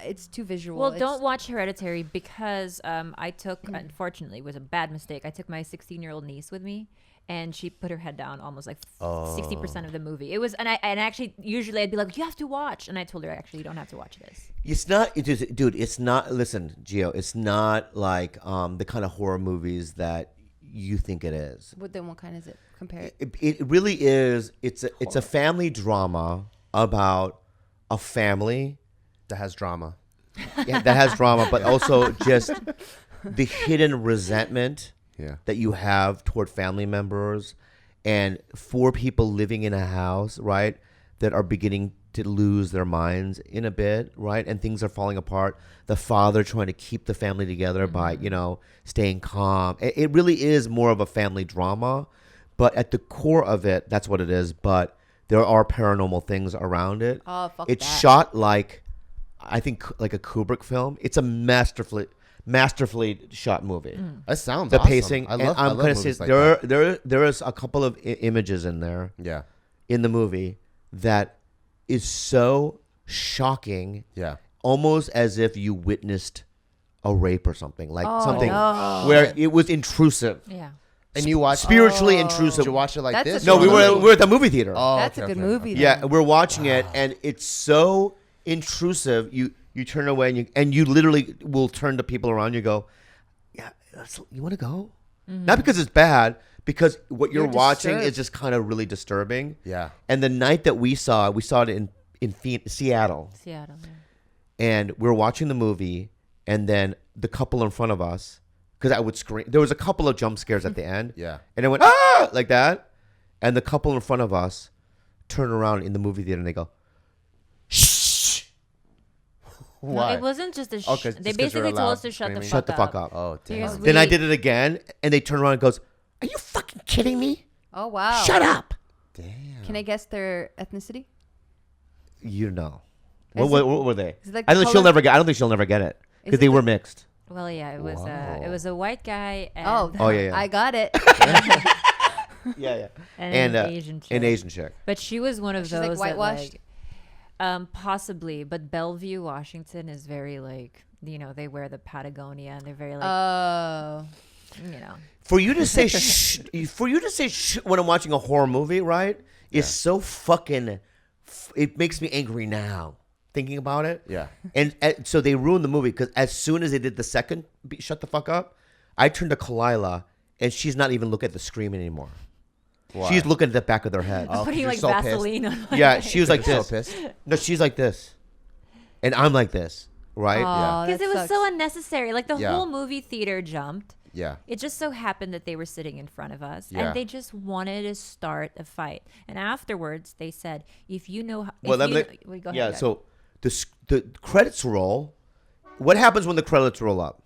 it's too visual. Well, It's- don't watch Hereditary because I took, unfortunately, it was a bad mistake. I took my 16-year-old niece with me, and she put her head down almost like 60% of the movie. It was, and actually, usually I'd be like, you have to watch. And I told her, actually, you don't have to watch this. it's not, it is, dude. It's not. Listen, Gio. It's not like the kind of horror movies that you think it is. What then? What kind is it? Compare it. It really is. It's a family drama about a family that has drama. that has drama, but also just the hidden resentment Yeah. that you have toward family members, and 4 people living in a house, right, that are beginning to lose their minds in a bit, right, and things are falling apart. The father trying to keep the family together by, staying calm. It really is more of a family drama, but at the core of it, that's what it is. But there are paranormal things around it. Oh, fuck It's that. shot like, I think, like a Kubrick film. It's a masterfully shot movie. That sounds The awesome. pacing. I and love. I'm gonna say movies like that. there is a couple of images in there Yeah. in the movie that is so shocking, Yeah. almost as if you witnessed a rape or something, like Oh, something no. where it was intrusive, Yeah. And you watch spiritually Did intrusive. you watch it like That's a this? No, good we movie. were at the movie theater. Oh, That's okay, a good okay, movie. okay. Yeah, then. we're watching it, and it's so intrusive. You turn away, and you literally will turn to people around you. And go, yeah, you want to go? Not because it's bad, because what you're You're watching disturbed. is just kind of really disturbing. Yeah. And the night that we saw it in Seattle, Seattle. Yeah. and we were watching the movie, and then the couple in front of us, because I would scream. There was a couple of jump scares at the end. Yeah. And it went, ah, like that. And the couple in front of us turn around in the movie theater and they go, shh. No, Why? it wasn't just a Oh, 'cause- they just 'cause basically you're told loud us to shut the screaming? fuck Shut the fuck up. Oh, damn. Because Then I we- did it again, and they turn around and goes, are you fucking kidding me? Oh wow. Shut up. Damn. Can I guess their ethnicity? You know. Is What it- were they? is it like I the don't think she'll color- never get. I don't think she'll never get it because Is they it were the- mixed. Well, yeah, it was Wow. a white guy and Oh, yeah. I got it. Yeah. and an And Asian chick. an Asian chick. But she was one of She's, like, those that, whitewashed? possibly, but Bellevue, Washington is very like, they wear the Patagonia and they're very like, Oh. For you to say shh when I'm watching a horror movie, right? Is so fucking it makes me angry now thinking about it. Yeah. And so they ruined the movie because as soon as they did the second shut the fuck up, I turned to Khalyla and she's not even looking at the screen anymore. Why? She's looking at the back of their head. Oh, Putting you're like so pissed. Vaseline on. Yeah, she was like So this. pissed. No, she's like this. And I'm like this, right? Aw, Because that it was sucks. so unnecessary. Like the Yeah. whole movie theater jumped. Yeah. It just so happened that they were sitting in front of us, Yeah. and they just wanted to start a fight. And afterwards, they said, "If you know, Well, if let me- well, go ahead, yeah, go so the credits roll. What happens when the credits roll up?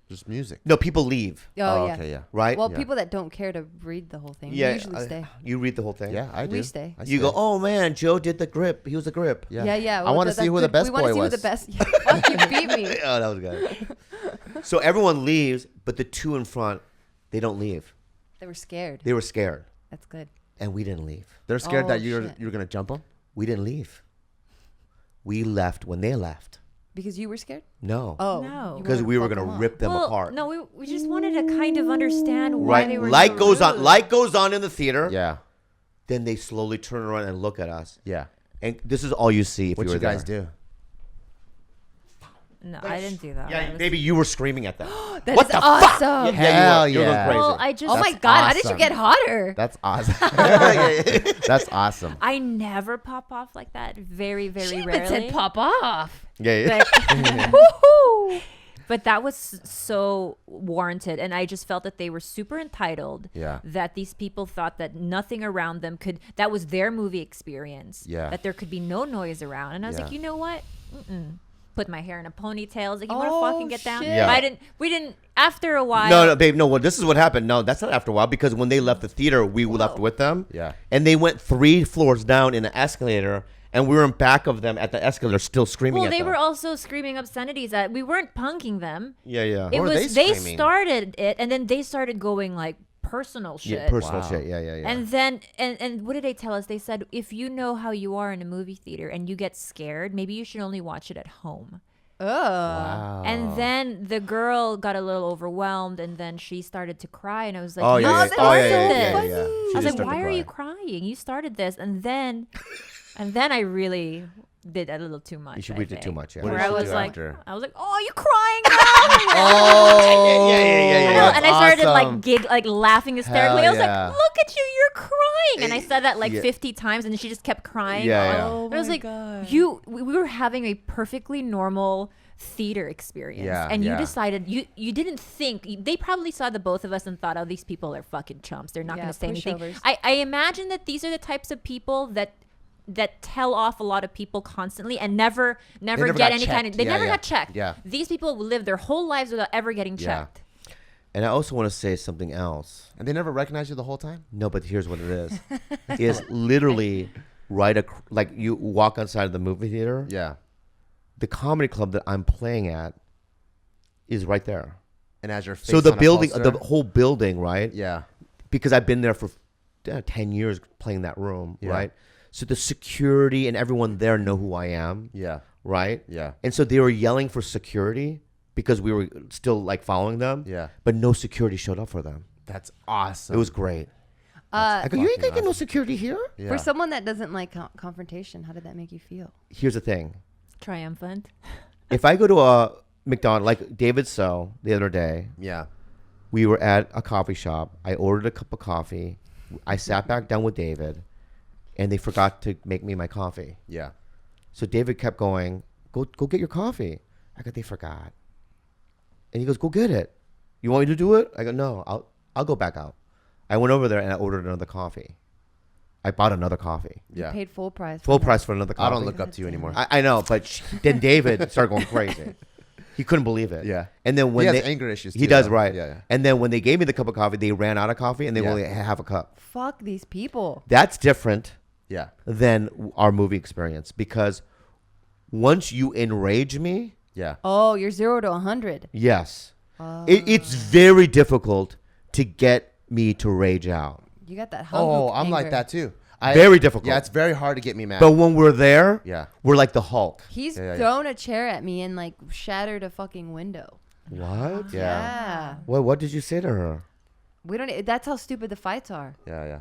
Just music. No, people leave, Oh, yeah. Okay. Yeah. right? Well, Yeah. people that don't care to read the whole thing yeah, usually stay. You read the whole thing. Yeah, I do. We stay. I You go, oh man, Joe did the grip. He was the grip. Yeah, yeah. I want to see who the best we wanna boy see was. Who the best. Yeah, fuck, you beat me. Oh, that was good. So everyone leaves, but the two in front, they don't leave. They were scared. They were scared, That's good. and we didn't leave. They're scared Oh, that you're shit. gonna jump them. We didn't leave. We left when they left. Because you were scared? No. Oh, No. you Because wanted we were fuck gonna them up. Oh, rip them Well, apart. no, we just wanted to kind of understand why Right. they were. Light so goes on. rude. Light goes on in the theater. Yeah. Then they slowly turn around and look at us. Yeah. And this is all you see if What you were you guys there. do? No, I didn't do that. I Yeah, was- maybe you were screaming at them. That What is the fuck? awesome. Hell you were. You were yeah. crazy. Well, I just. Oh my That's god, how did you awesome. get hotter? That's awesome. That's awesome. I never pop off like that. Very, very She rarely. even said pop off. Yeah. But, but that was so warranted, and I just felt that they were super entitled. Yeah. That these people thought that nothing around them could. That was their movie experience. Yeah. That there could be no noise around, and I was Yeah. like, you know what? Put my hair in a ponytail. I was like, you want Oh, to fucking get down? shit. Yeah. I didn't. We didn't. After a while. No, babe. No, well, this is what happened. No, that's not after a while because when they left the theater, we left with them. Yeah. And they went 3 floors down in an escalator, and we were in back of them at the escalator, still screaming Well, at they them. were also screaming obscenities at. We weren't punking them. Yeah, yeah. It were was they they screaming? started it, and then they started going like personal shit. Yeah, personal Wow. shit. Yeah, yeah, yeah. And then and what did they tell us? They said if you know how you are in a movie theater and you get scared, maybe you should only watch it at home. Oh. Wow. And then the girl got a little overwhelmed, and then she started to cry, and I was like, Oh, "You yeah, yeah. started Oh, yeah, yeah, this." yeah, yeah, yeah. She I was just like, started "Why are crying. you crying? You started this." And then I really did a little too much. You should I read it think. too much, yeah. What Where did I she was do like, after? "Oh, you crying now?" Oh. Yeah, yeah, yeah, I yeah. know, That's and I started awesome. like laughing hysterically. Hell I was yeah. like, "Look at you, you're crying!" And I said that like Yeah. 50 times, and she just kept crying. Yeah, yeah. Oh And I was my like, God. we were having a perfectly normal theater experience, Yeah, and you yeah. decided you didn't think they probably saw the both of us and thought, "Oh, these people are fucking chumps. They're not Yeah, going to say anything." pushovers. I imagine that these are the types of people that tell off a lot of people constantly and never never get got any kind of. checked. They Yeah, never yeah. got checked. Yeah. These people live their whole lives without ever getting Yeah. checked. And I also want to say something else. And they never recognized you the whole time? No, but here's what it is. Is literally like you walk outside of the movie theater. Yeah. The comedy club that I'm playing at is right there. And as your face So the on a building, poster? the whole building, right? Yeah. Because I've been there for 10 years playing that room, Yeah. right? So the security and everyone there know who I am, Yeah. right? Yeah. And so they were yelling for security because we were still like following them. Yeah. But no security showed up for them. That's awesome. It was great. I go, you ain't gonna get no security here? Yeah. For someone that doesn't like confrontation, how did that make you feel? Here's the thing. Triumphant. If I go to a McDonald's, like David So the other day, Yeah. we were at a coffee shop. I ordered a cup of coffee. I sat back down with David, and they forgot to make me my coffee. Yeah. So David kept going, go get your coffee. I go, they forgot. And he goes, go get it. You want me to do it? I go, no, I'll go back out. I went over there and I ordered another coffee. I bought another coffee. You Yeah. paid full price. for Full that. price for another coffee. I don't look up to you anymore. I know, but then David started going crazy. He couldn't believe it. Yeah. And then when He they has anger issues, he too, does, though. right? Yeah, yeah. And then when they gave me the cup of coffee, they ran out of coffee and they Yeah. only had half a cup. Fuck these people. That's different Yeah. than our movie experience because once you enrage me, Yeah. Oh, you're 0 to 100. yes, it's very difficult to get me to rage out. You got that. Oh, Hanguk I'm like anger. that too. Very difficult. Yeah, it's very hard to get me mad. But when we're there, Yeah. we're like the Hulk. He's Yeah, yeah, yeah. thrown a chair at me and like shattered a fucking window. What? Yeah. Yeah. What did you say to her? We don't. That's how stupid the fights are. Yeah. Yeah.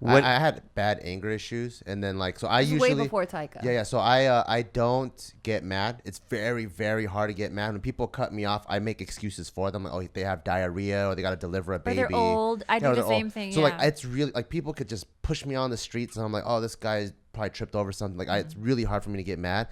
I had bad anger issues, and then like so I usually way before Taika. Yeah. So I don't get mad. It's very very hard to get mad when people cut me off. I make excuses for them. Like, oh, they have diarrhea, or they got to deliver a baby. Or they're old. I do the same thing. So like it's really like people could just push me on the streets, and I'm like, oh, this guy's probably tripped over something. Like it's really hard for me to get mad.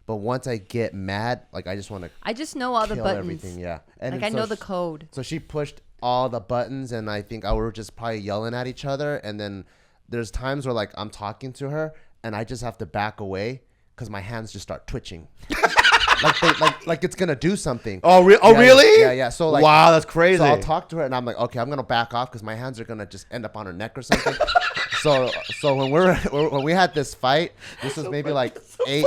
But once I get mad, like I just want to. I just know all the buttons. Everything, yeah. And like I know the code. So she pushed all the buttons, and I think I were just probably yelling at each other, and then. There's times where like I'm talking to her and I just have to back away because my hands just start twitching, like it's gonna do something. Oh, really? Yeah. So like, wow, that's crazy. So I'll talk to her and I'm like, okay, I'm gonna back off because my hands are gonna just end up on her neck or something. so when we had this fight, this was maybe like 8.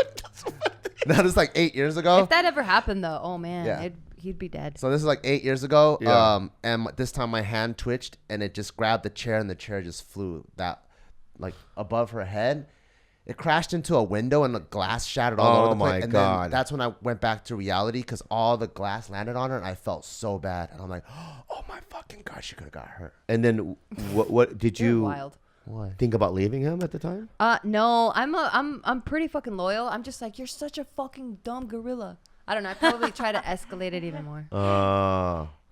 No, this is like 8 years ago. If that ever happened though, oh man, he'd be dead. So this is like 8 years ago. Yeah. And this time my hand twitched and it just grabbed the chair and the chair just flew like above her head. It crashed into a window and the glass shattered all over the place. Oh my God. Then that's when I went back to reality because all the glass landed on her and I felt so bad. And I'm like, oh my fucking God, she could have got hurt. And then what did You're you wild. think about leaving him at the time? No, I'm pretty fucking loyal. I'm just like, you're such a fucking dumb gorilla. I don't know. I probably try to escalate it even more.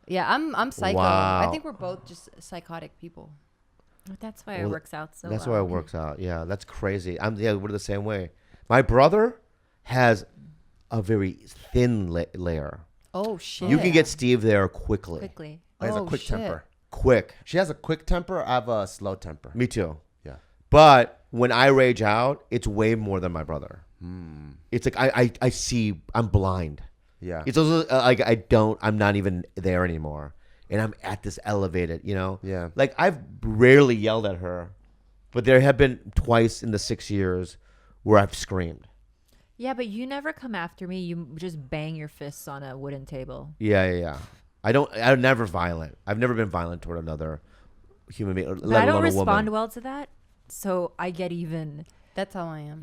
Yeah, I'm psycho. Wow. I think we're both just psychotic people. That's why it works out so That's well. why it works out. Yeah, that's crazy. We're the same way. My brother has a very thin layer. Oh shit! You can get Steve there quickly. He has a quick temper. Quick. She has a quick temper. I have a slow temper. Me too. Yeah. But when I rage out, it's way more than my brother. It's like I see. I'm blind. Yeah. It's also like I'm not even there anymore. And I'm at this elevated, Yeah. Like I've rarely yelled at her, but there have been twice in the 6 years where I've screamed. Yeah, but you never come after me. You just bang your fists on a wooden table. Yeah. I'm never violent. I've never been violent toward another human being, But let I don't alone a woman. respond well to that. So I get even, That's how I am.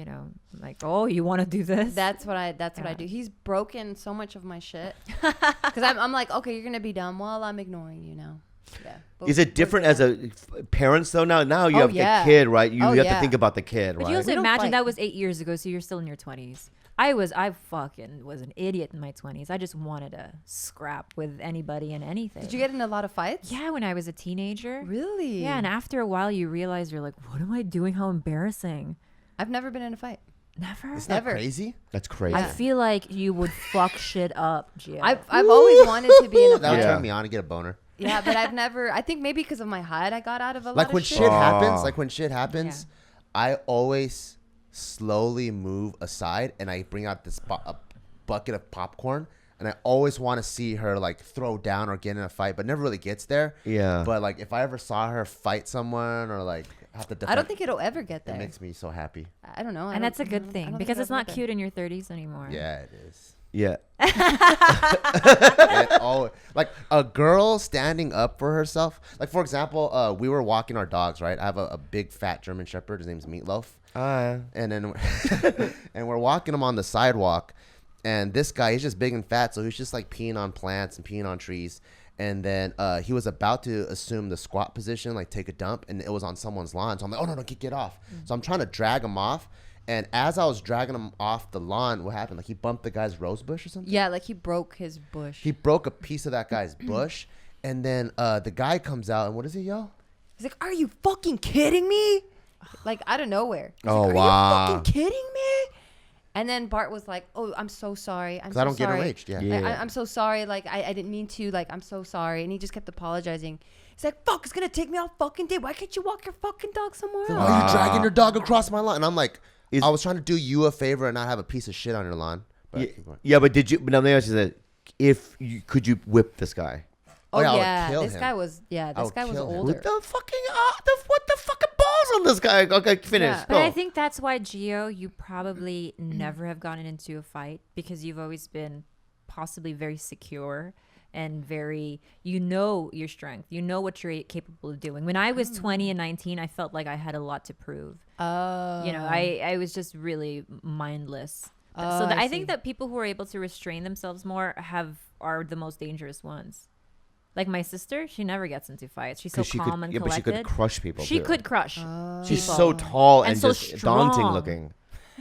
like, oh, you want to do this? That's what I do. He's broken so much of my shit because I'm like, okay, you're gonna be dumb. Well, I'm ignoring you now. Yeah. Is it different as parents though? Now you have the kid, right? You have to think about the kid, But right? you also We don't imagine fight. that was 8 years ago, so you're still in your 20s. I fucking was an idiot in my 20s. I just wanted to scrap with anybody and anything. Did you get in a lot of fights? Yeah, when I was a teenager. Really? Yeah, and after a while, you realize you're like, what am I doing? How embarrassing. I've never been in a fight. Never. Isn't that Ever. crazy? That's crazy. I feel like you would fuck shit up, Gio. I've always wanted to be in a That would fight. turn me on to get a boner. Yeah, but I've never. I think maybe because of my height, I got out of a lot Like of when shit. shit happens, Yeah. I always slowly move aside and I bring out this a bucket of popcorn and I always want to see her like throw down or get in a fight, but never really gets there. Yeah. But like if I ever saw her fight someone or like have to defend, I don't think it'll ever get there. it makes me so happy. I don't know. and that's a good I thing don't because think it's I'll not get cute in your 30s anymore. Yeah, it is. Yeah. Like a girl standing up for herself. Like for example, we were walking our dogs, right? I have a big fat German Shepherd. His name's Meatloaf. And then and we're walking him on the sidewalk, and this guy, he's just big and fat, so he's just like peeing on plants and peeing on trees. And then he was about to assume the squat position, like take a dump, and it was on someone's lawn. So I'm like, oh no, get off. So I'm trying to drag him off. And as I was dragging him off the lawn, what happened? Like he bumped the guy's rose bush or something? Yeah, like he broke his bush. He broke a piece of that guy's bush. And then the guy comes out, and what does he yell? He's like, "Are you fucking kidding me?" Like out of nowhere. He's Oh, like, wow. Are you fucking kidding me? And then Bart was like, "Oh, I'm so sorry. I'm Because so I don't get sorry. enraged. Yeah. Yeah. I'm so sorry. Like I didn't mean to. Like I'm so sorry." And he just kept apologizing. He's like, "Fuck, it's gonna take me all fucking day. Why can't you walk your fucking dog somewhere else?" Why are you dragging your dog across my lawn? And I'm like, I was trying to do you a favor and not have a piece of shit on your lawn. But Yeah, but did you? But now let me ask you that: could you whip this guy? Oh yeah, I would yeah, kill this him. guy was I this would guy was kill him. older. What the fucking what the fucking balls on this guy? Okay, finish. Yeah. But Go. I think that's why, Gio, you probably never have gotten into a fight because you've always been possibly very secure and very, your strength. You know what you're capable of doing. When I was 20 and 19, I felt like I had a lot to prove. Oh. I was just really mindless. Oh, So I I see. think that people who are able to restrain themselves more are the most dangerous ones. Like my sister, she never gets into fights. She's so calm and collected. But she could crush people. She too. could crush. She's so tall and so just daunting strong. looking.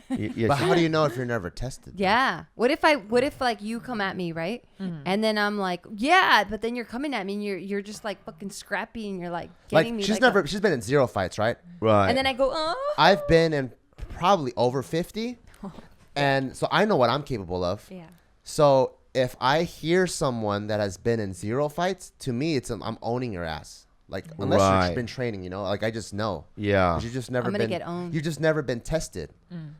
But how do you know if you're never tested? Yeah. What if like you come at me, right? And then I'm like, yeah, but then you're coming at me and you're just like fucking scrappy and you're like getting me. She's been in 0 fights, right? Right. And then I go, oh. I've been in probably over 50, and so I know what I'm capable of. Yeah. So if I hear someone that has been in 0 fights, to me, I'm owning your ass. Like, unless you've been training, you know, like I just know. Yeah. 'Cause you've just never I'm gonna been. get owned. You've just never been tested.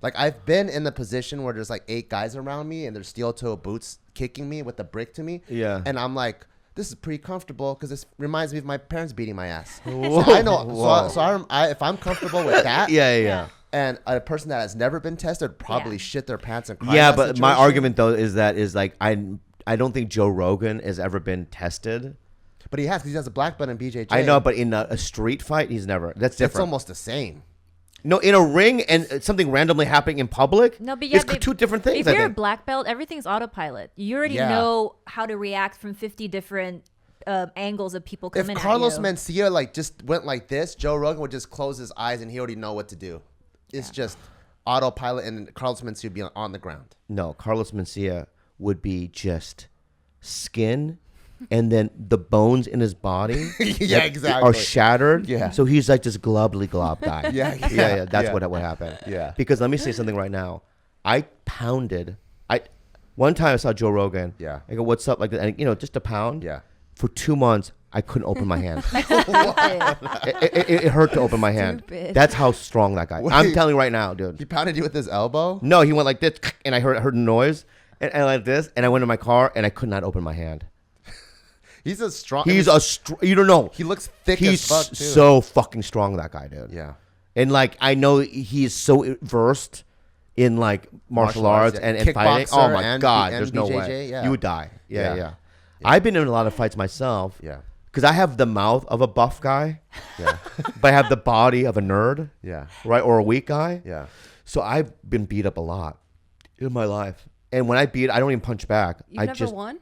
Like I've been in the position where there's like 8 guys around me and there's steel toe boots kicking me with a brick to me. Yeah. And I'm like, this is pretty comfortable because this reminds me of my parents beating my ass. Whoa. So I know. Whoa. So if I'm comfortable with that. Yeah. And a person that has never been tested would probably shit their pants and cry. Yeah, in that but my situation. argument though is like I don't think Joe Rogan has ever been tested. But he has, because he has a black belt in BJJ. I know, but in a street fight, he's never. That's different. It's almost the same. No, in a ring and something randomly happening in public. No, but yeah, it's two different things. If you're a black belt, everything's autopilot. You already know how to react from 50 different angles of people coming at you. If Carlos Mencia like just went like this, Joe Rogan would just close his eyes and he already know what to do. It's just autopilot, and Carlos Mencia would be on the ground. No, Carlos Mencia would be just skin. And then the bones in his body are shattered. Yeah. So he's like this globly glob guy. Yeah. That's what would happen. Yeah. Because let me say something right now. One time I saw Joe Rogan. Yeah. I go, what's up? Like, and, just a pound. Yeah. For 2 months, I couldn't open my hand. It hurt to open my hand. Stupid. That's how strong that guy. Wait. I'm telling you right now, dude. He pounded you with his elbow? No, he went like this, and I heard a noise, and like this, and I went in my car, and I could not open my hand. He's a strong. You don't know. He looks thick He's as fuck too. so fucking strong, that guy, dude. Yeah. And like, I know he's so versed in like martial arts and fighting. Oh my God, there's no way. Yeah. You would die. Yeah. Yeah. I've been in a lot of fights myself. Yeah. Because I have the mouth of a buff guy. Yeah. But I have the body of a nerd. Yeah. Right? Or a weak guy. Yeah. So I've been beat up a lot in my life. And when I don't even punch back. You never won?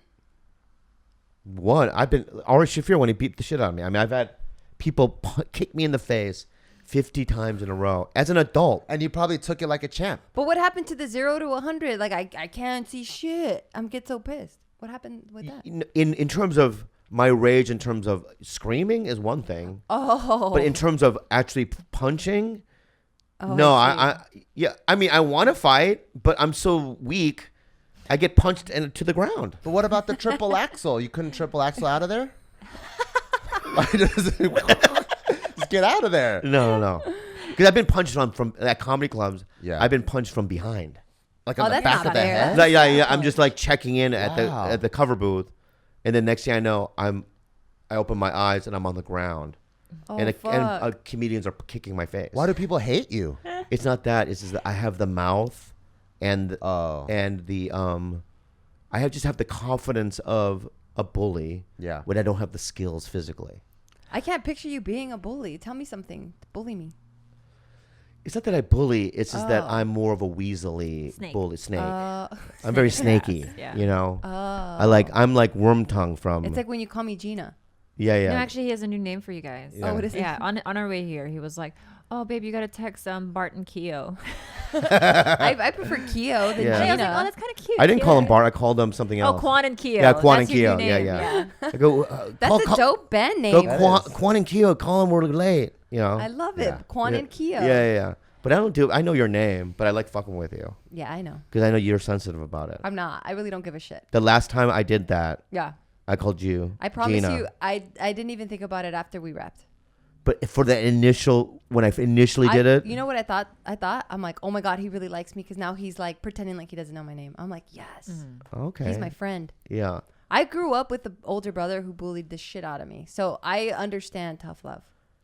I've been Ari Shafir when he beat the shit out of me. I mean, I've had people kick me in the face 50 times in a row as an adult. And you probably took it like a champ. But what happened to the 0 to 100? Like I can't see shit. I'm get so pissed. What happened with that? In terms of my rage, in terms of screaming is one thing. Oh. But in terms of actually punching, no, I mean, I want to fight, but I'm so weak. I get punched to the ground. But what about the triple axle? You couldn't triple axle out of there? Just get out of there. No. Because I've been punched from at comedy clubs. Yeah. I've been punched from behind. Like on the that's back not of the fair. head? Yeah. I'm just like checking in Wow. at the cover booth, and then next thing I know, I open my eyes and I'm on the ground, and comedians are kicking my face. Why do people hate you? It's not that. It's just that I have the mouth, and the I just have the confidence of a bully. Yeah. When I don't have the skills physically. I can't picture you being a bully. Tell me something. Bully me. It's not that I bully. It's just that I'm more of a weaselly snake. I'm very snaky. Yeah. You know. I'm like worm tongue from. It's like when you call me Gina. Yeah. No, actually, he has a new name for you guys. Yeah. Oh, what is it? Yeah, on our way here, he was like, "Oh, babe, you gotta text Bart and Keo." I prefer Keo than Yeah. Gina. I was like, "Oh, that's kind of cute." I didn't call him Bart. I called him something else. Oh, Quan and Keo. Yeah, Quan and That's your Keo. new name. Yeah. I go. That's a dope band Go name. Quan and Keo. Call him. We're late. You know. I love it. Yeah. Quan and Keo. Yeah. But I know your name, but I like fucking with you Yeah, I know. because I know you're sensitive about it. I'm not. I really don't give a shit. The last time I did that, Yeah. I called you. I promise Gina. you, I didn't even think about it after we wrapped. But for the when I initially did it, You know what I thought? I'm like, oh my God, he really likes me because now he's like pretending like he doesn't know my name. I'm like, yes. okay, He's my friend. Yeah. I grew up with the older brother who bullied the shit out of me. So I understand tough love.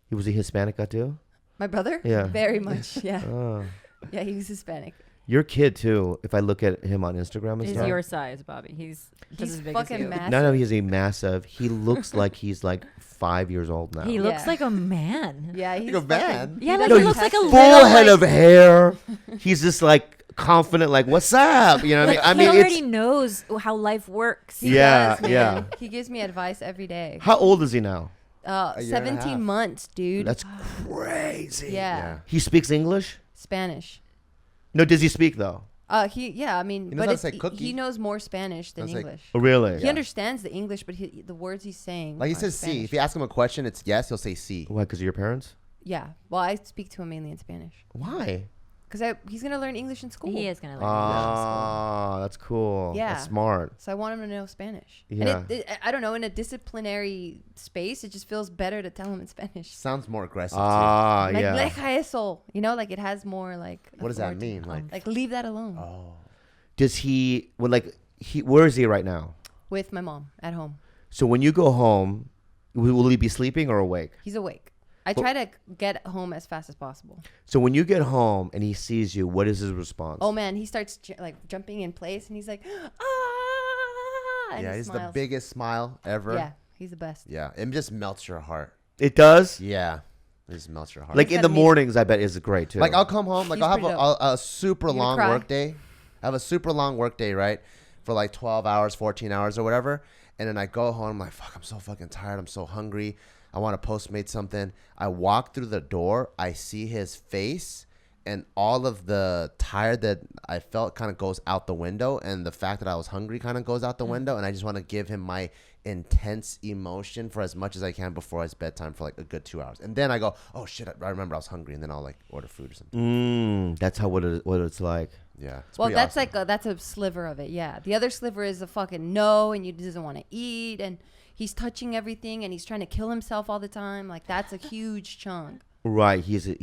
He was a Hispanic guy too. My brother? Yeah. Very much. Yeah. Oh. Yeah, he was Hispanic. Your kid too. If I look at him on Instagram and He's stuff, your size, Bobby. He's just He's as big fucking as you. massive. none of he's a massive. He looks like he's like 5 years old now. He looks like a man. Yeah, he's a man? fucking- Yeah, like No, he looks like a full little head like, of hair. He's just like confident, like, what's up? You know what I mean? He already knows how life works. He Yeah, does, man. yeah. He gives me advice every day. How old is he now? year and a 17 half. months, dude. That's crazy. yeah. He speaks English? Spanish. No, does he speak though? I mean, He knows but how to say cookie. he knows more Spanish than That's like- English. Oh, really? He understands the English, but the words he's saying. Like he are says C. Spanish. If you ask him a question, it's yes. He'll say C. Why? Because of your parents? Yeah. Well, I speak to him mainly in Spanish Why? because he's gonna learn English in school. He is gonna learn. Ah, that's cool. Yeah. That's smart. So I want him to know Spanish. Yeah. And I don't know, in a disciplinary space, it just feels better to tell him in Spanish. Sounds more aggressive Ah, Like, yeah. deja eso. You know, like it has more like. too. What does that authority. mean? Like, Like leave that alone. oh, Does he, where is he right now? With my mom at home. So when you go home, will he be sleeping or awake? He's awake. I try to get home as fast as possible. So when you get home and he sees you, what is his response? Oh man, he starts jumping in place and he's like, ah! And yeah, he he's the smiles. biggest smile ever. Yeah, he's the best. Yeah, it just melts your heart. It does? Yeah, it just melts your heart. Like He's in the gotta meet- mornings, I bet is great too. Like I'll come home, like He's I'll have pretty a super You're gonna long cry. work day. I have a super long work day, right? For like 12 hours, 14 hours or whatever. And then I go home, I'm like, fuck, I'm so fucking tired. I'm so hungry. I want to Postmate something. I walk through the door. I see his face and all of the tired that I felt kind of goes out the window. And the fact that I was hungry kind of goes out the window. And I just want to give him my intense emotion for as much as I can before it's bedtime for like a good 2 hours. And then I go, oh shit, I remember I was hungry. And then I'll like order food or something. That's how what it's like. Yeah. It's Well, pretty that's awesome. that's a sliver of it. Yeah. The other sliver is a fucking no, and he doesn't want to eat, and he's touching everything, and he's trying to kill himself all the time. Like that's a huge chunk. Right. He's a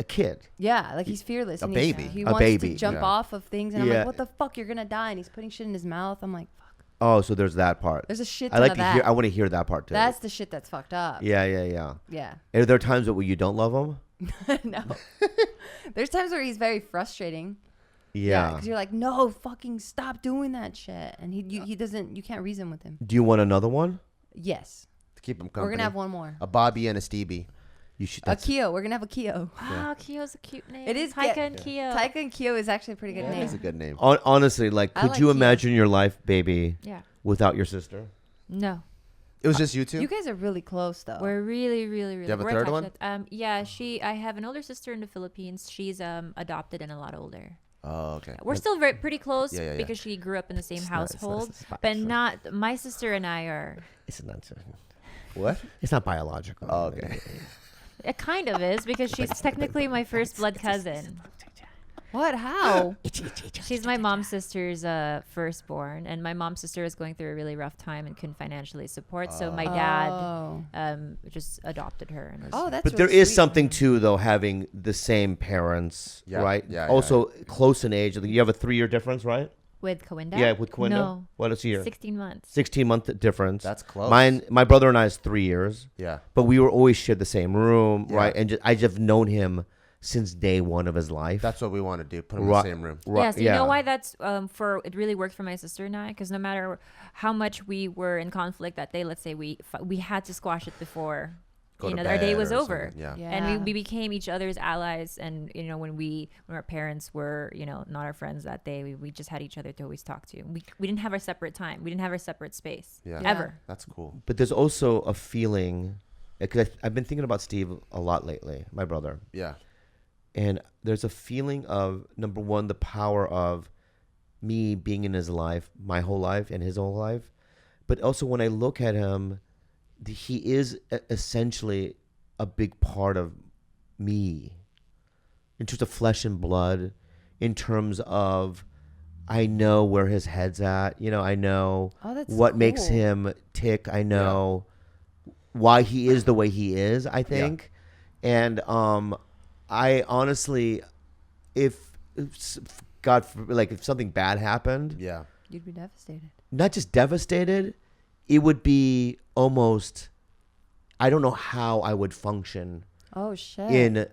kid. Yeah, like he's fearless. A and baby. He A wants baby, to jump yeah. off of things, and I'm Yeah. like, what the fuck? You're gonna die, and he's putting shit in his mouth. I'm like, fuck. Oh, so there's that part. There's a shit I ton like of to that. hear. I want to hear that part too. That's the shit that's fucked up. yeah. Yeah. Are there times where you don't love him? No. There's times where he's very frustrating. Yeah. Because you're like, no, fucking stop doing that shit, and he doesn't. You can't reason with him. Do you want another one? Yes. To keep him company. We're gonna have one more. A Bobby and a Stevie. You should. A Keo. We're gonna have a Keo. Wow, Kyo's a cute name. It is Taika Ke- and Kyo. Taika and Keo is actually a pretty good Yeah, name. that's a good name. Honestly, like, I could like you Keo. imagine your life, baby, Yeah. without your sister? No. It was just you two? You guys are really close though. We're really, really, really. you have a we're third attached one? to- yeah, I have an older sister in the Philippines. She's adopted and a lot older. Oh, okay. We're still pretty close Yeah. because she grew up in the same It's not- it's not- household, it's not- but not my sister and I are. It's not. What? It's not biological. Oh, okay. It kind of is because she's technically my first blood cousin. What? How? She's my mom's sister's firstborn, and my mom's sister is going through a really rough time and couldn't financially support. So my dad Oh. just adopted her. And was, Oh, that's. But really there is sweet. something too, though, having the same parents, Yeah, right? yeah, Also close in age. You have a 3-year difference, right? with Kawinda. Yeah, with Quinda. No, What is year? 16 months. 16-month difference. That's close. My brother and I is 3 years, Yeah. but we were always shared the same room, Yeah. right? And I just known him since day one of his life. That's what we want to do. Put them in Right. the same room. Right, Yeah, so you know why that's it really worked for my sister and I, because no matter how much we were in conflict that day, let's say we had to squash it before Go to our day bed was or over. something. Yeah. Yeah. And we became each other's allies, and when our parents were not our friends that day, we just had each other to always talk to. We didn't have our separate time, we didn't have our separate space. Yeah. Ever. That's cool. But there's also a feeling, because I've been thinking about Steve a lot lately, my brother. Yeah. And there's a feeling of, number one, the power of me being in his life, my whole life and his whole life. But also when I look at him, he is essentially a big part of me in terms of flesh and blood, in terms of I know where his head's at. I know Oh, that's what makes cool. him tick. I know why he is the way he is, I think. And I honestly, if God, if something bad happened, Yeah. You'd be devastated. not just devastated, it would be almost, I don't know how I would function Oh shit. in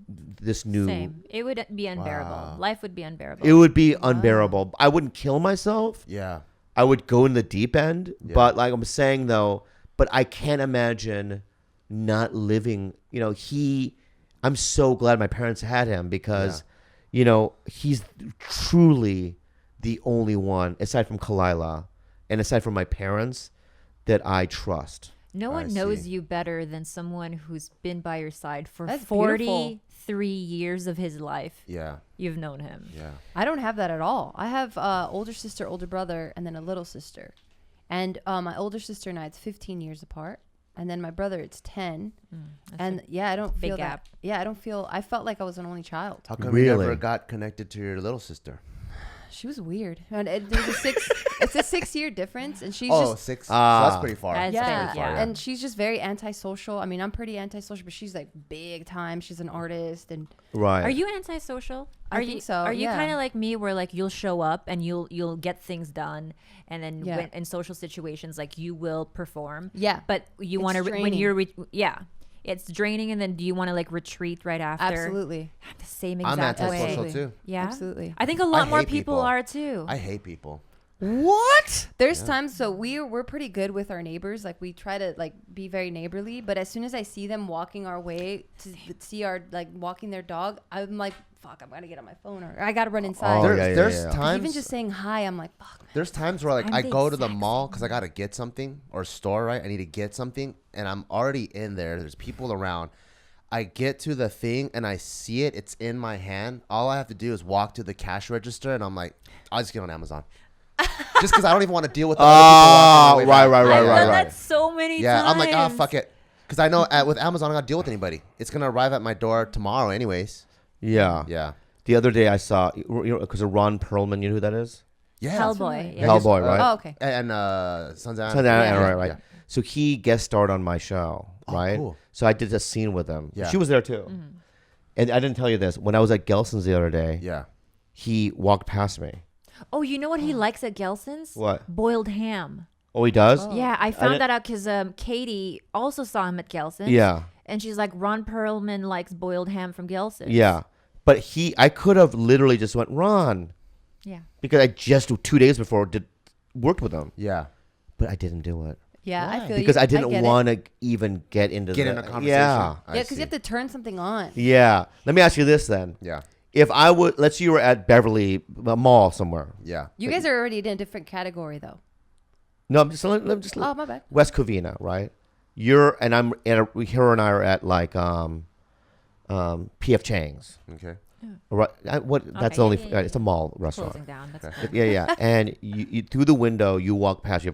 this new. Same. It would be unbearable. Wow. Life would be unbearable. It would be unbearable. I wouldn't kill myself. Yeah. I would go in the deep end. Yeah. But like I'm saying though, but I can't imagine not living. I'm so glad my parents had him because, he's truly the only one, aside from Khalyla and aside from my parents, that I trust. No one knows you better than someone who's been by your side for That's 43 years of his life. Yeah. You've known him. Yeah. I don't have that at all. I have older sister, older brother, and then a little sister. And my older sister and I, it's 15 years apart. And then my brother, it's 10. And I don't feel big gap. that. Yeah, I felt like I was an only child. How come Really? you never got connected to your little sister? She was weird. And there's it's a 6-year difference. And she's Oh, just, 6. So that's pretty far. That's yeah. very far, And she's just very antisocial. I mean, I'm pretty antisocial, but she's like big time. She's an artist. And Right. Are you antisocial? I think so, Are you yeah. kind of like me, where like you'll show up and you'll get things done, and then Yeah. when, in social situations, like you will perform. Yeah. But you It's want to when draining. you're it's draining, and then do you want to like retreat right after? Absolutely. I'm the same I'm exact antisocial way. too. Yeah, Absolutely. I think a I lot more hate people people. are too. I hate people. What? There's times, so we're pretty good with our neighbors. Like we try to like be very neighborly, but as soon as I see them walking our way to see our like walking their dog, I'm like, fuck, I'm gonna get on my phone or I gotta run inside. Oh, There's, yeah, there's yeah. 'Cause times. even just saying hi, I'm like, fuck. There's times where like I'm I the go to the exact mall same because I gotta get something or store, right? I need to get something, and I'm already in there. There's people around. I get to the thing and I see it. It's in my hand. All I have to do is walk to the cash register, and I'm like, I'll just get on Amazon. Just because I don't even want to deal with the other people walking their way right, back. I've done right. that so many Yeah, times. I'm like, oh, fuck it. Because I know with Amazon, I got to deal with anybody. It's going to arrive at my door tomorrow anyways. Yeah. Yeah. The other day I saw, because of Ron Perlman, you know who that is? Yeah. Hellboy. Yeah, Hellboy, he's, right? Oh, okay. And Sons of So Anarchy. right. Yeah. So he guest starred on my show, Oh, right? cool. So I did a scene with him. Yeah. She was there too. And I didn't tell you this. When I was at Gelson's the other day, Yeah. he walked past me. Oh, you know what he likes at Gelson's? What? Boiled ham. Oh, he does? Yeah, I found didn't- that out because Katie also saw him at Gelson's. Yeah. And she's like, Ron Perlman likes boiled ham from Gelson's. Yeah. But I could have literally just went, Ron. Yeah. Because I just 2 days before worked with him. Yeah. But I didn't do it. Yeah, Why? I feel Because you. I didn't get it. want to even get into Get the in a conversation. Yeah. I Yeah, because see. you have to turn something on. Yeah. Let me ask you this then. Yeah. If I would, let's say you were at Beverly, a mall somewhere. Yeah. You guys are already in a different category, though. No, I'm just, let me just Oh, my bad. West Covina, right? Her and I are at like P.F. Chang's. Okay. Right? That's the only. It's a mall restaurant. Closing down. That's cool. Yeah. And you through the window, you walk past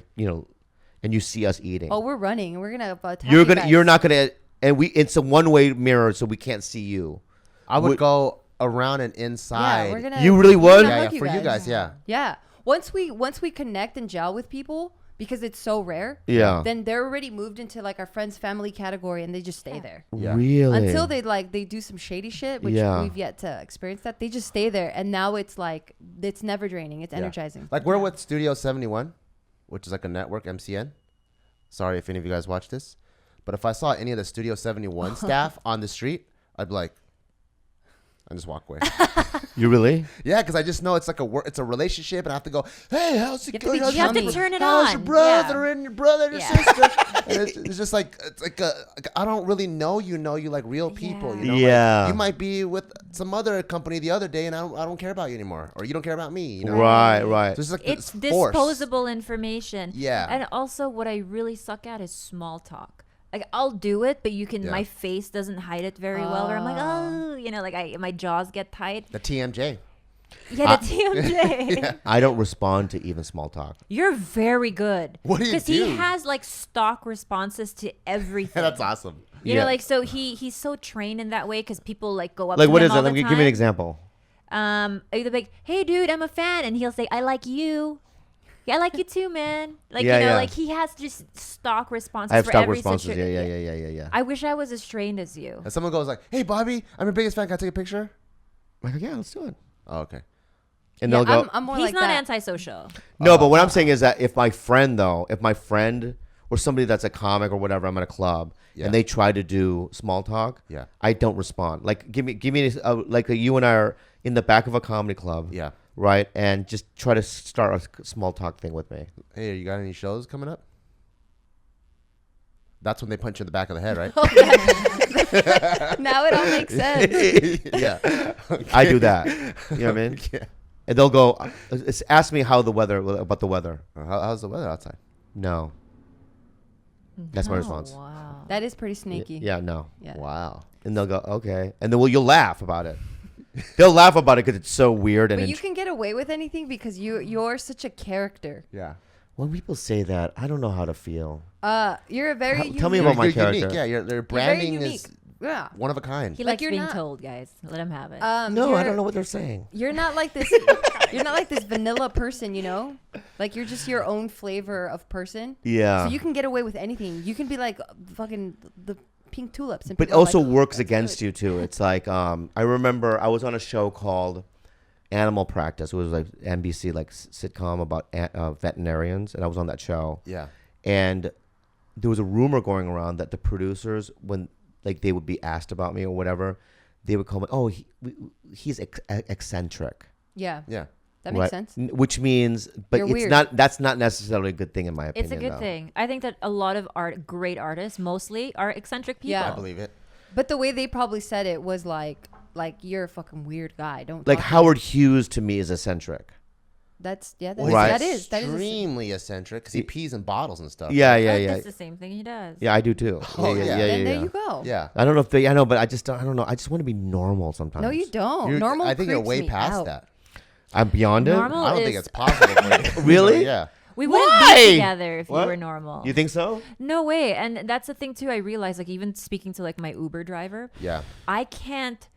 and you see us eating. Oh, we're running. We're gonna attack you're you gonna. guys. You're not gonna. And it's a one-way mirror, so we can't see you. I would go around and inside. Yeah, we're gonna. You really we're would? gonna Yeah, hug for you guys, yeah. Yeah. Once we connect and gel with people, because it's so rare. Yeah. Then they're already moved into like our friends family category, and they just stay there Yeah. Really? until they do some shady shit, which Yeah. we've yet to experience. That they just stay there, and now it's like it's never draining. It's Yeah. energizing. Like we're with Studio 71, which is like a network, MCN. Sorry if any of you guys watch this. But if I saw any of the Studio 71 staff on the street, I'd be like, I just walk away. You really? Yeah, because I just know it's like it's a relationship, and I have to go, hey, how's it You have to going? be How's You have to Yummy. turn it how's on. your brother Yeah. and your brother and your Yeah. sister? And it's just like I don't really know you like real people. You know, Like, Yeah. you might be with some other company the other day, and I don't care about you anymore, or you don't care about me. You know, Right. Right. So it's like It's this force. disposable information. Yeah. And also, what I really suck at is small talk. Like I'll do it, but you can. Yeah. My face doesn't hide it very well. Where I'm like, oh, like my jaws get tight. The TMJ. Yeah, the TMJ. I don't respond to even small talk. You're very good. What do you Because do? he has like stock responses to everything. That's awesome. You Yeah. know, like so he's so trained in that way because people like go up Like to what him is all it? the Let me time. give me an example. Either like, hey dude, I'm a fan, and he'll say, I like you. Yeah, I like you too, man. Like Yeah, yeah. like he has just stock responses I have for stock every responses. situation. Yeah. I wish I was as trained as you. And someone goes like, hey, Bobby, I'm your biggest fan. Can I take a picture? I'm like, yeah, let's do it. Oh, okay. And Yeah, they'll go. I'm more He's like not that. antisocial. No, but what I'm saying is that if my friend or somebody that's a comic or whatever, I'm at a club Yeah. and they try to do small talk, Yeah. I don't respond. Like give me like you and I are in the back of a comedy club, Yeah. right? And just try to start a small talk thing with me. Hey, you got any shows coming up? That's when they punch you in the back of the head, right? Now it all makes sense. Yeah. I do that. You know what I mean? Yeah. And they'll go, ask me about the weather. How's the weather outside? No. That's my Oh, response. wow. That is pretty sneaky. Yeah, no. Yeah. Wow. And they'll go, okay. And then you'll laugh about it. They'll laugh about it because it's so weird. And But you can get away with anything because you're such a character. Yeah. when people say that, I don't know how to feel. You're a very Tell me about my You're character. unique. Yeah, your You're very branding unique. is Yeah. one of a kind. He Like, likes you're being not- told, guys. Let him have it. No, I you're- don't know what they're saying. You're not like this. You're not like this vanilla person, you know. Like you're just your own flavor of person. Yeah. So you can get away with anything. You can be like fucking the pink tulips, and But it people are also like, works "That's against good." you too. It's like I remember I was on a show called Animal Practice. It was like NBC like sitcom about veterinarians, and I was on that show. Yeah. And there was a rumor going around that the producers, when like they would be asked about me or whatever, they would call me, "Oh, he's eccentric." Yeah. Yeah. That makes Right? sense. Which means, but You're it's weird. not. That's not necessarily a good thing in my opinion. It's a good though. thing. I think that a lot of great artists, mostly, are eccentric people. Yeah. I believe it. But the way they probably said it was like you're a fucking weird guy. Don't Like talk to me. Howard Hughes to me is eccentric. That's Well, Right. that is extremely eccentric because he pees in bottles and stuff. Yeah, yeah, yeah. That's the same thing he does. Yeah, I do too. Oh, yeah. Then there you go. Yeah. I don't know if they. I know, but I just don't. I don't know. I just want to be normal sometimes. No, you don't. You're- Normal. I think you're creeps way me past out. that. I'm beyond it. Normal I don't think is- it's possible. for you. Really? Yeah. We wouldn't Why? be together if What? you were normal. You think so? No way. And that's the thing too. I realized, like, even speaking to like my Uber driver, Yeah. I can't.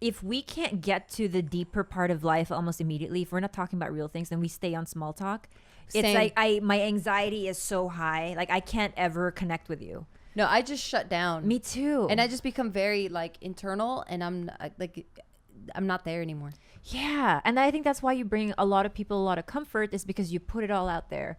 If we can't get to the deeper part of life almost immediately, if we're not talking about real things, then we stay on small talk. It's Same. like my anxiety is so high, like I can't ever connect with you. No, I just shut down. Me too. And I just become very like internal, and I'm not there anymore. Yeah, and I think that's why you bring a lot of people a lot of comfort, is because you put it all out there,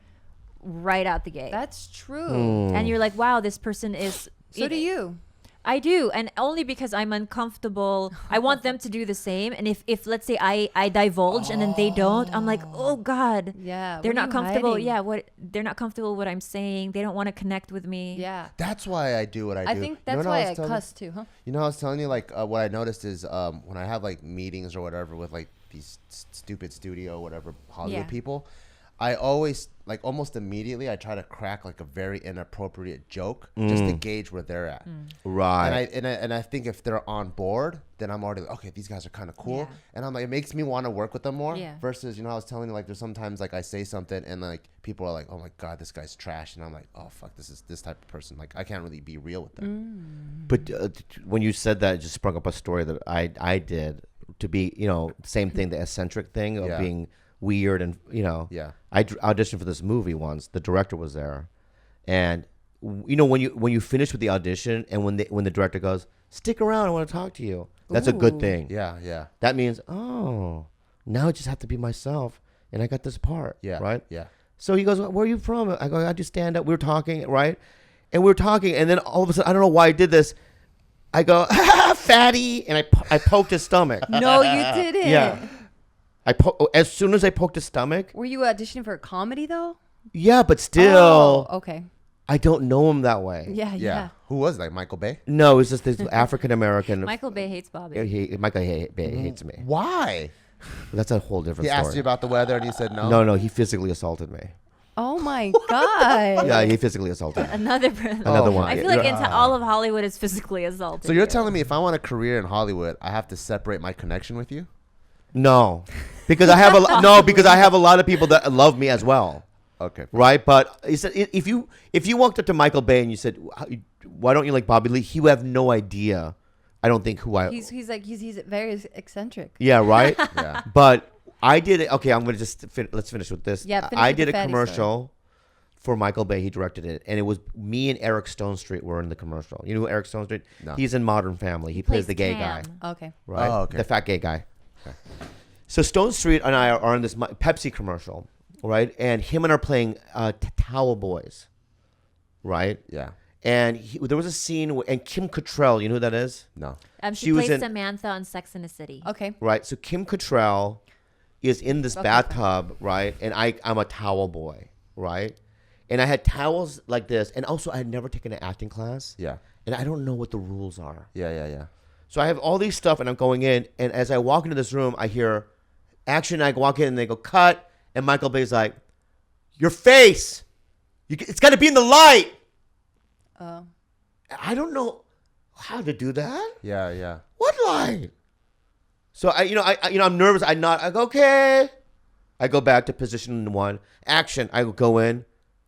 right out the gate. That's true. Hmm. And you're like, wow, this person is. So do you. I do, and only because I'm uncomfortable. I want them to do the same. And if let's say I divulge and then they don't, I'm like, oh God, Yeah. they're what are not you comfortable. hiding? Yeah, they're not comfortable with what I'm saying. They don't want to connect with me. Yeah. That's why I do what I do. I think You know that's what why was I telling- cuss too, huh? You know, I was telling you, like, what I noticed is when I have, like, meetings or whatever with, like, these stupid studio, whatever, Hollywood Yeah. people, I always, like, almost immediately, I try to crack, like, a very inappropriate joke just to gauge where they're at. Right. And I think if they're on board, then I'm already like, okay, these guys are kind of cool. Yeah. And I'm like, it makes me want to work with them more. Yeah. Versus, you know, I was telling you, like, there's sometimes, like, I say something and, like, people are like, oh my God, this guy's trash. And I'm like, oh, fuck, this is this type of person. Like, I can't really be real with them. But when you said that, it just sprung up a story that I did to be, you know, same thing, the eccentric thing of Yeah. being weird and, you know. Yeah. I auditioned for this movie once. The director was there, and you know when you finish with the audition and when the director goes, "Stick around, I want to talk to you." That's a good Ooh. thing. Yeah. Yeah. That means, oh, now I just have to be myself, and I got this part. Yeah. Right. Yeah. So he goes, "Where are you from?" I go, "I just stand up." We were talking, right? And we were talking, and then all of a sudden, I don't know why I did this. I go, "Fatty," and I poked his stomach. No, you didn't. Yeah. As soon as I poked his stomach. Were you auditioning for a comedy though? Yeah, but still, Oh, okay. I don't know him that way. Yeah, Yeah. yeah. Who was it? Like Michael Bay? No, it's just this African American. Michael Bay hates Bobby. Michael hates me. Why? That's a whole different He story. asked you about the weather and you said no? No, he physically assaulted me. Oh my God. Yeah, he physically assaulted me. Another Another one. I feel like all of Hollywood is physically assaulted. So you're telling me if I want a career in Hollywood, I have to separate my connection with you? No, because I have a lot of people that love me as well. Okay. Right, but he said if you walked up to Michael Bay and you said, "Why don't you like Bobby Lee?" He would have no idea. I don't think who I. He's very eccentric. Yeah, right. Yeah. But I did it. Okay, I'm gonna just let's finish with this. Yeah, finish I with the did a fatty commercial for Michael Bay. He directed it, and it was me and Eric Stonestreet were in the commercial. You know who Eric Stonestreet? No. He's in Modern Family. He plays the gay guy, Cam. Okay. right? Oh, okay. The fat gay guy. So Stonestreet and I are in this Pepsi commercial, right? And him and I are playing Towel Boys, right? Yeah. And there was a scene and Kim Cattrall, you know who that is? No. She she was plays in- Samantha on Sex and the City. Okay. Right. So Kim Cattrall is in this Okay. bathtub, right? And I'm a towel boy, right? And I had towels like this. And also, I had never taken an acting class. Yeah. And I don't know what the rules are. Yeah. So I have all these stuff, and I'm going in. And as I walk into this room, I hear action. I walk in, and they go, cut. And Michael Bay's like, your face. It's got to be in the light. Oh. I don't know how to do that. Yeah. What light? So I'm nervous. I nod. I go, okay. I go back to position 1. Action. I go in.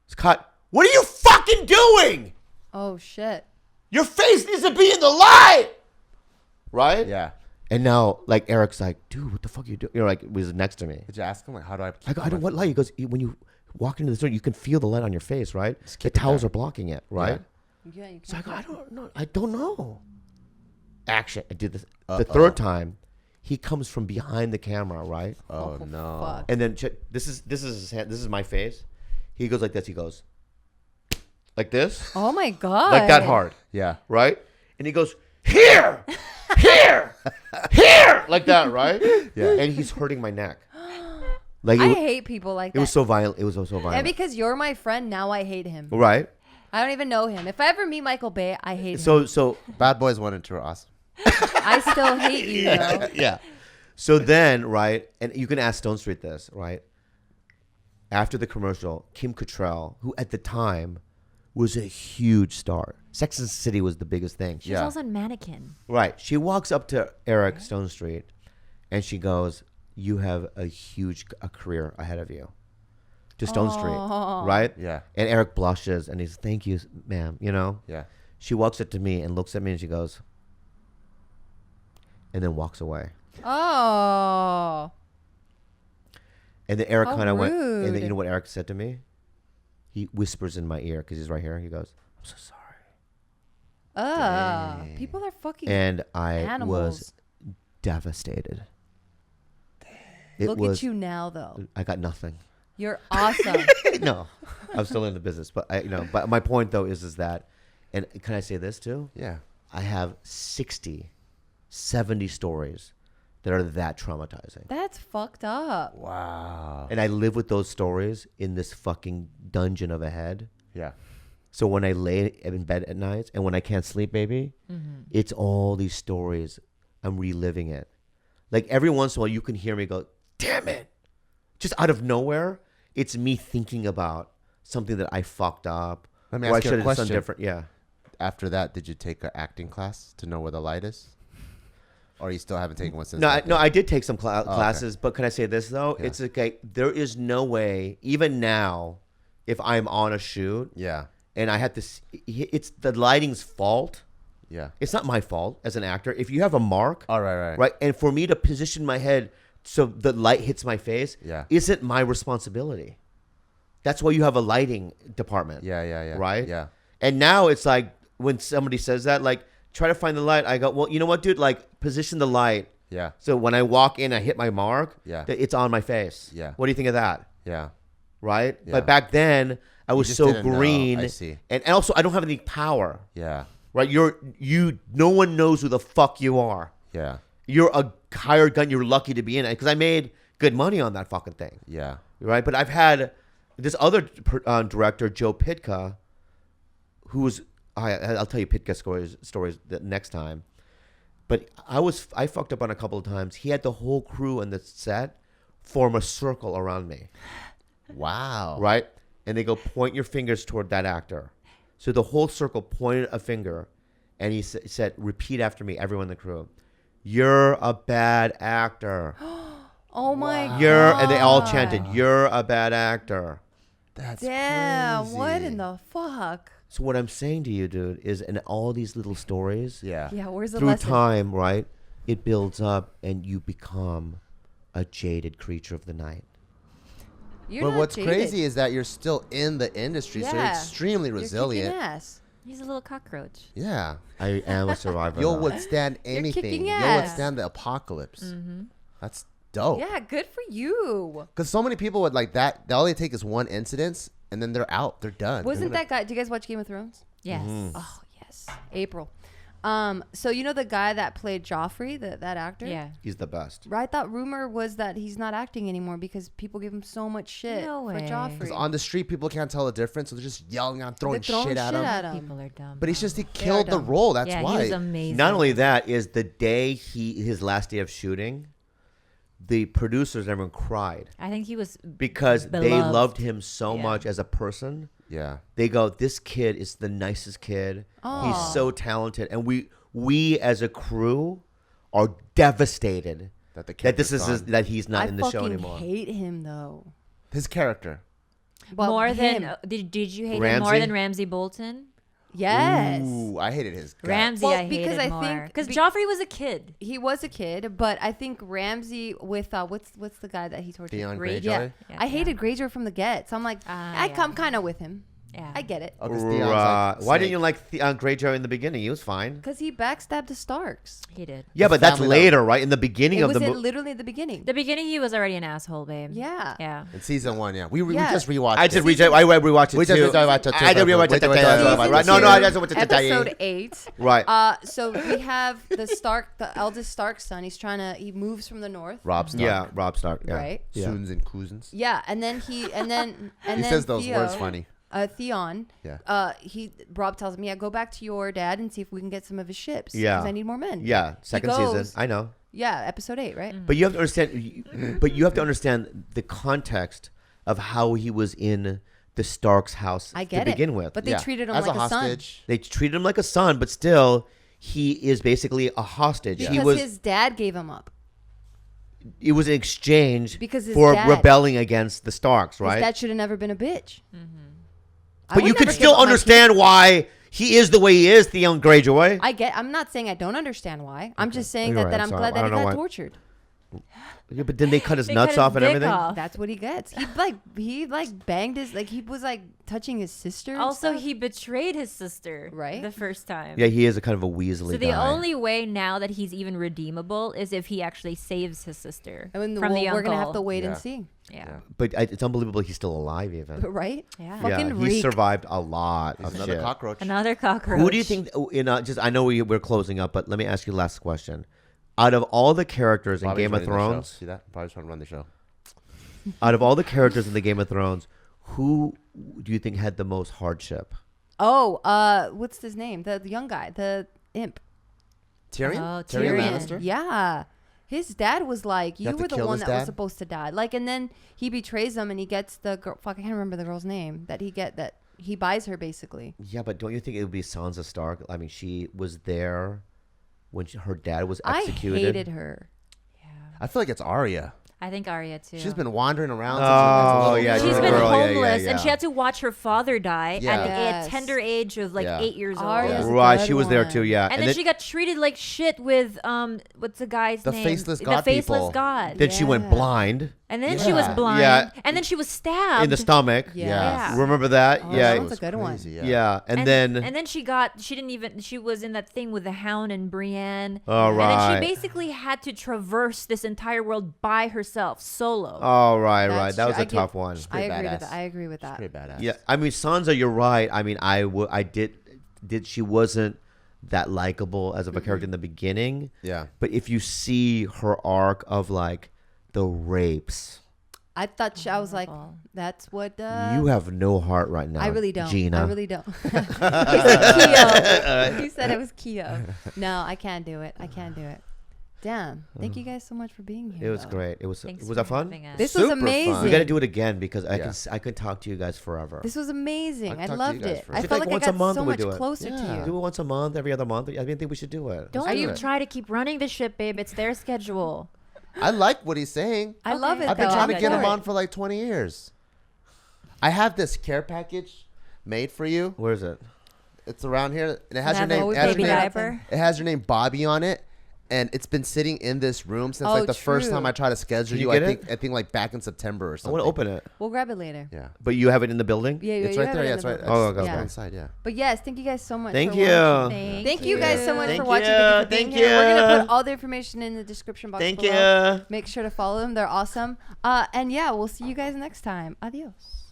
It's cut. What are you fucking doing? Oh shit. Your face needs to be in the light. Right? Yeah. And now, like, Eric's like, dude, what the fuck are you doing? Like, he was next to me. Did you ask him, like, how do I? I go, I don't. What light? He goes, when you walk into the store, you can feel the light on your face, right? Just The keep it towels there. are blocking it, right? Yeah, you So I can. go, I don't know. Action. I did this. The third time, he comes from behind the camera, right? Oh no. Fuck. And then check, this is his hand. This is my face. He goes like this. He goes like this, Oh my god. like that hard, Yeah. right? And he goes here, like that, right? Yeah. And he's hurting my neck. Like I hate people like that. it was so violent. It was so violent. And because you're my friend, now I hate him. Right. I don't even know him. If I ever meet Michael Bay, I hate him. So Bad Boys 1 and 2 are awesome. I still hate you, though. yeah. So then, right, and you can ask Stone Street this, right? After the commercial, Kim Cattrall, who at the time was a huge star. Sex and the City was the biggest thing. She was also a mannequin. Right. She walks up to Eric Stone Street and she goes, you have a huge career ahead of you. To Stone Street, right? Yeah. And Eric blushes and he's, thank you, ma'am, you know? Yeah. She walks up to me and looks at me and she goes, and then walks away. Oh. And then Eric How kind of went, and then rude. you know what Eric said to me? He whispers in my ear, because he's right here. He goes, I'm so sorry. People are fucking And I animals. was devastated. Look at you now, though. I got nothing. You're awesome. No, I'm still in the business. But but my point though is that, and can I say this too? Yeah. I have 60, 70 stories that are that traumatizing. That's fucked up. Wow. And I live with those stories in this fucking dungeon of a head. Yeah. So when I lay in bed at night and when I can't sleep, baby, it's all these stories. I'm reliving it. Like every once in a while, you can hear me go, damn it. Just out of nowhere, it's me thinking about something that I fucked up. Let me or I ask you a should have done question. different. Yeah. After that, did you take an acting class to know where the light is? Or you still haven't taken one since? No, that no, day? I did take some okay. classes, but can I say this though? Yeah. It's okay. There is no way, even now, if I'm on a shoot Yeah. and I have to, it's the lighting's fault. Yeah. It's not my fault as an actor. If you have a mark, All right. right, and for me to position my head so the light hits my face, Yeah. isn't my responsibility. That's why you have a lighting department. Yeah. Right? Yeah. And now it's like when somebody says that, like, try to find the light. I go, well, you know what, dude? Like, position the light. Yeah. So when I walk in, I hit my mark. Yeah. That it's on my face. Yeah. What do you think of that? Yeah. Right? Yeah. But back then, I was just so didn't know. green. I see. And also, I don't have any power. Yeah. Right? No one knows who the fuck you are. Yeah. You're a hired gun. You're lucky to be in it because I made good money on that fucking thing. Yeah. Right? But I've had this other director, Joe Pitka, who was, I'll tell you Pitka stories the next time. But I fucked up on a couple of times. He had the whole crew in the set form a circle around me. Wow. Right? And they go, point your fingers toward that actor. So the whole circle pointed a finger, and he said, repeat after me, everyone in the crew. You're a bad actor. Oh my god. And they all chanted, you're a bad actor. That's Damn, crazy. what in the fuck? So what I'm saying to you, dude, is in all these little stories, Yeah. Yeah, where's the through lesson? time, right, it builds up, and you become a jaded creature of the night. You're But not what's jaded. crazy is that you're still in the industry, so you're Yeah. extremely You're resilient. kicking ass. He's a little cockroach. Yeah. I am a survivor. You'll though. withstand You're anything. kicking You'll ass. withstand the apocalypse. That's dope. Yeah, good for you. Because so many people would like that. All they take is one incident, and then they're out. They're done. Wasn't that guy? Do you guys watch Game of Thrones? Yes. Oh yes, April. So you know the guy that played Joffrey, that actor? Yeah. He's the best. I thought rumor was that he's not acting anymore because people give him so much shit No for way. Joffrey. Because on the street, people can't tell the difference, so they're just yelling out, throwing shit at him. People are dumb. But he killed the role. That's yeah, why. he was amazing. Not only that, is the day his last day of shooting, the producers, everyone cried I think he was because they beloved. loved him so Yeah. much as a person. Yeah. They go, this kid is the nicest kid. Aw. He's so talented, and we as a crew are devastated That the that this character's is gone. that he's not I in the show fucking anymore. hate him though. His character. Well, more than him. did you hate him more Ramsey? than Ramsey Bolton? Yes. Ooh, I hated his guts. Ramsey, Well, I because hated I more think- because be- Joffrey was a kid. He was a kid, but I think Ramsey with what's the guy that he tortured? Theon Greyjoy? Greyjoy. Yeah. I hated Greyjoy from the get. So I'm like, I yeah. come kind of with him. Yeah. I get it. Oh, 'cause Theon's like Why Snake. didn't you like Greyjoy in the beginning? He was fine. Because he backstabbed the Starks. He did. Yeah, His but that's family, later, right? In the beginning It of was the movie. literally at the beginning. The beginning, he was already an asshole, babe. Yeah. Yeah. In season 1, yeah. We Yeah. just rewatched I did it. rewatch. I rewatched it We just too. rewatched it too. I did rewatch it. Wait, Right? No, I just watched it. Episode 8. Right. So we have the eldest Stark son. He moves from the north. Rob Stark. Yeah, Rob Stark. Yeah. Right. Yeah. Soons and cousins. Yeah, and then He then says those Theo, words funny. Theon. Yeah. Rob tells him, yeah, go back to your dad and see if we can get some of his ships. Yeah. Because I need more men. Yeah. Second goes- season. I know. Yeah, episode 8, right? But you have to understand. But you have to understand the context of how he was in the Stark's house I get to it. begin with. But they Yeah. treated him as like a a son. hostage. They treated him like a son, but still, he is basically a hostage. Because He was. his dad gave him up. It was an exchange Because his for dad- rebelling against the Starks, His right? dad should have never been a bitch. I But would you could never still give up my understand why he is the way he is, Theon Greyjoy. I'm not saying I don't understand why. I'm just saying You're that, right, that I'm I'm sorry. glad I that he don't know got why. tortured. Yeah, but then they cut his They nuts cut off his and dick everything. off. That's what he gets. He banged his, he was touching his sister. and Also, stuff. he betrayed his sister. Right. The first time. Yeah, he is a kind of a Weasley So the guy. only way now that he's even redeemable is if he actually saves his sister I mean, from the we're gonna have to uncle. wait and Yeah. see, Yeah. But it's unbelievable he's still alive even. right? Yeah. Yeah, Fucking he reek. survived a lot He's of another shit. cockroach. Another cockroach. Who do you think? I know we're closing up, but let me ask you the last question. Out of all the characters in Bobby's Game of running the show. Thrones, See that? Bobby's trying to run the show. out of all the characters in the Game of Thrones, who do you think had the most hardship? Oh, what's his name? The young guy, the imp. Tyrion? Oh, Tyrion Tyrion. Lannister? Yeah. His dad was like, you have to were the kill one his that was dad? supposed to die. And then he betrays him and he gets the girl. Fuck, I can't remember the girl's name that he buys her basically. Yeah, but don't you think it would be Sansa Stark? I mean, she was there when her dad was I executed. hated her. I feel like it's Arya. I think Arya too. She's been wandering around. Oh, since she was a yeah, little She's the been girl, yeah, homeless, yeah, and she yeah. had to watch her father die Yeah. at Yes. a tender age of Yeah. 8 years old. Arya's a Right, good she was there one. too. Yeah, And then she got treated like shit with what's the guy's The name? faceless The god faceless people. god. then she went Yeah. blind And then Yeah. she was blind. Yeah. And then she was stabbed in the stomach. Yeah. Yeah. Remember that? Oh, yeah, that was a good one. yeah. And then and then she was in that thing with the Hound and Brienne. All And then right. she basically had to traverse this entire world by herself, solo. Oh, right. That's That was true. a tough one. I agree with badass. that. I agree with that. Pretty badass. Yeah, I mean Sansa, you're right. I mean, I did she wasn't that likable as of a character in the beginning. Yeah. But if you see her arc of the rapes, I thought I was like, Wonderful. that's what. you have no heart right now. I really don't. Gina. I really don't. He said Keo. He said it was Keo. No, I can't do it. I can't do it. Damn. Thank you guys so much for being here. It was though. great. It was. Thanks Was for that fun? having us. This was Super fun. amazing. We got to do it again because Yeah. I could talk to you guys forever. This was amazing. I I talked to you loved guys it. for- I Should felt like like I once a got month so we much do it. closer Yeah. to Do you. it once a month, every other month. I didn't think we should do it. Don't Let's do you it. try to keep running the ship, babe. It's their schedule. I like what he's saying. I love it. I've been though. trying to I'm get for him it. on for like 20 years. I have this care package made for you. Where is it? It's around here, and it has your Have name. a It has baby your name, diaper. it has your name Bobby on it, and it's been sitting in this room since Oh, like the first true. time I tried to schedule Can you you. get I think like back in September or I something. want to open it. We'll grab it later. Yeah. But you have it in the building? Yeah, It's you right have there. it Yeah, in it's the right. book. Oh, it's okay, just okay. inside. Yeah. But yes, thank you guys so much. Thank for you. watching. Thank you guys so much Thank for watching. you. Thank you for being Thank here. We're gonna you. put all the information in the description box Thank below. you. Make sure to follow them. They're awesome. And yeah, we'll see you guys next time. Adios.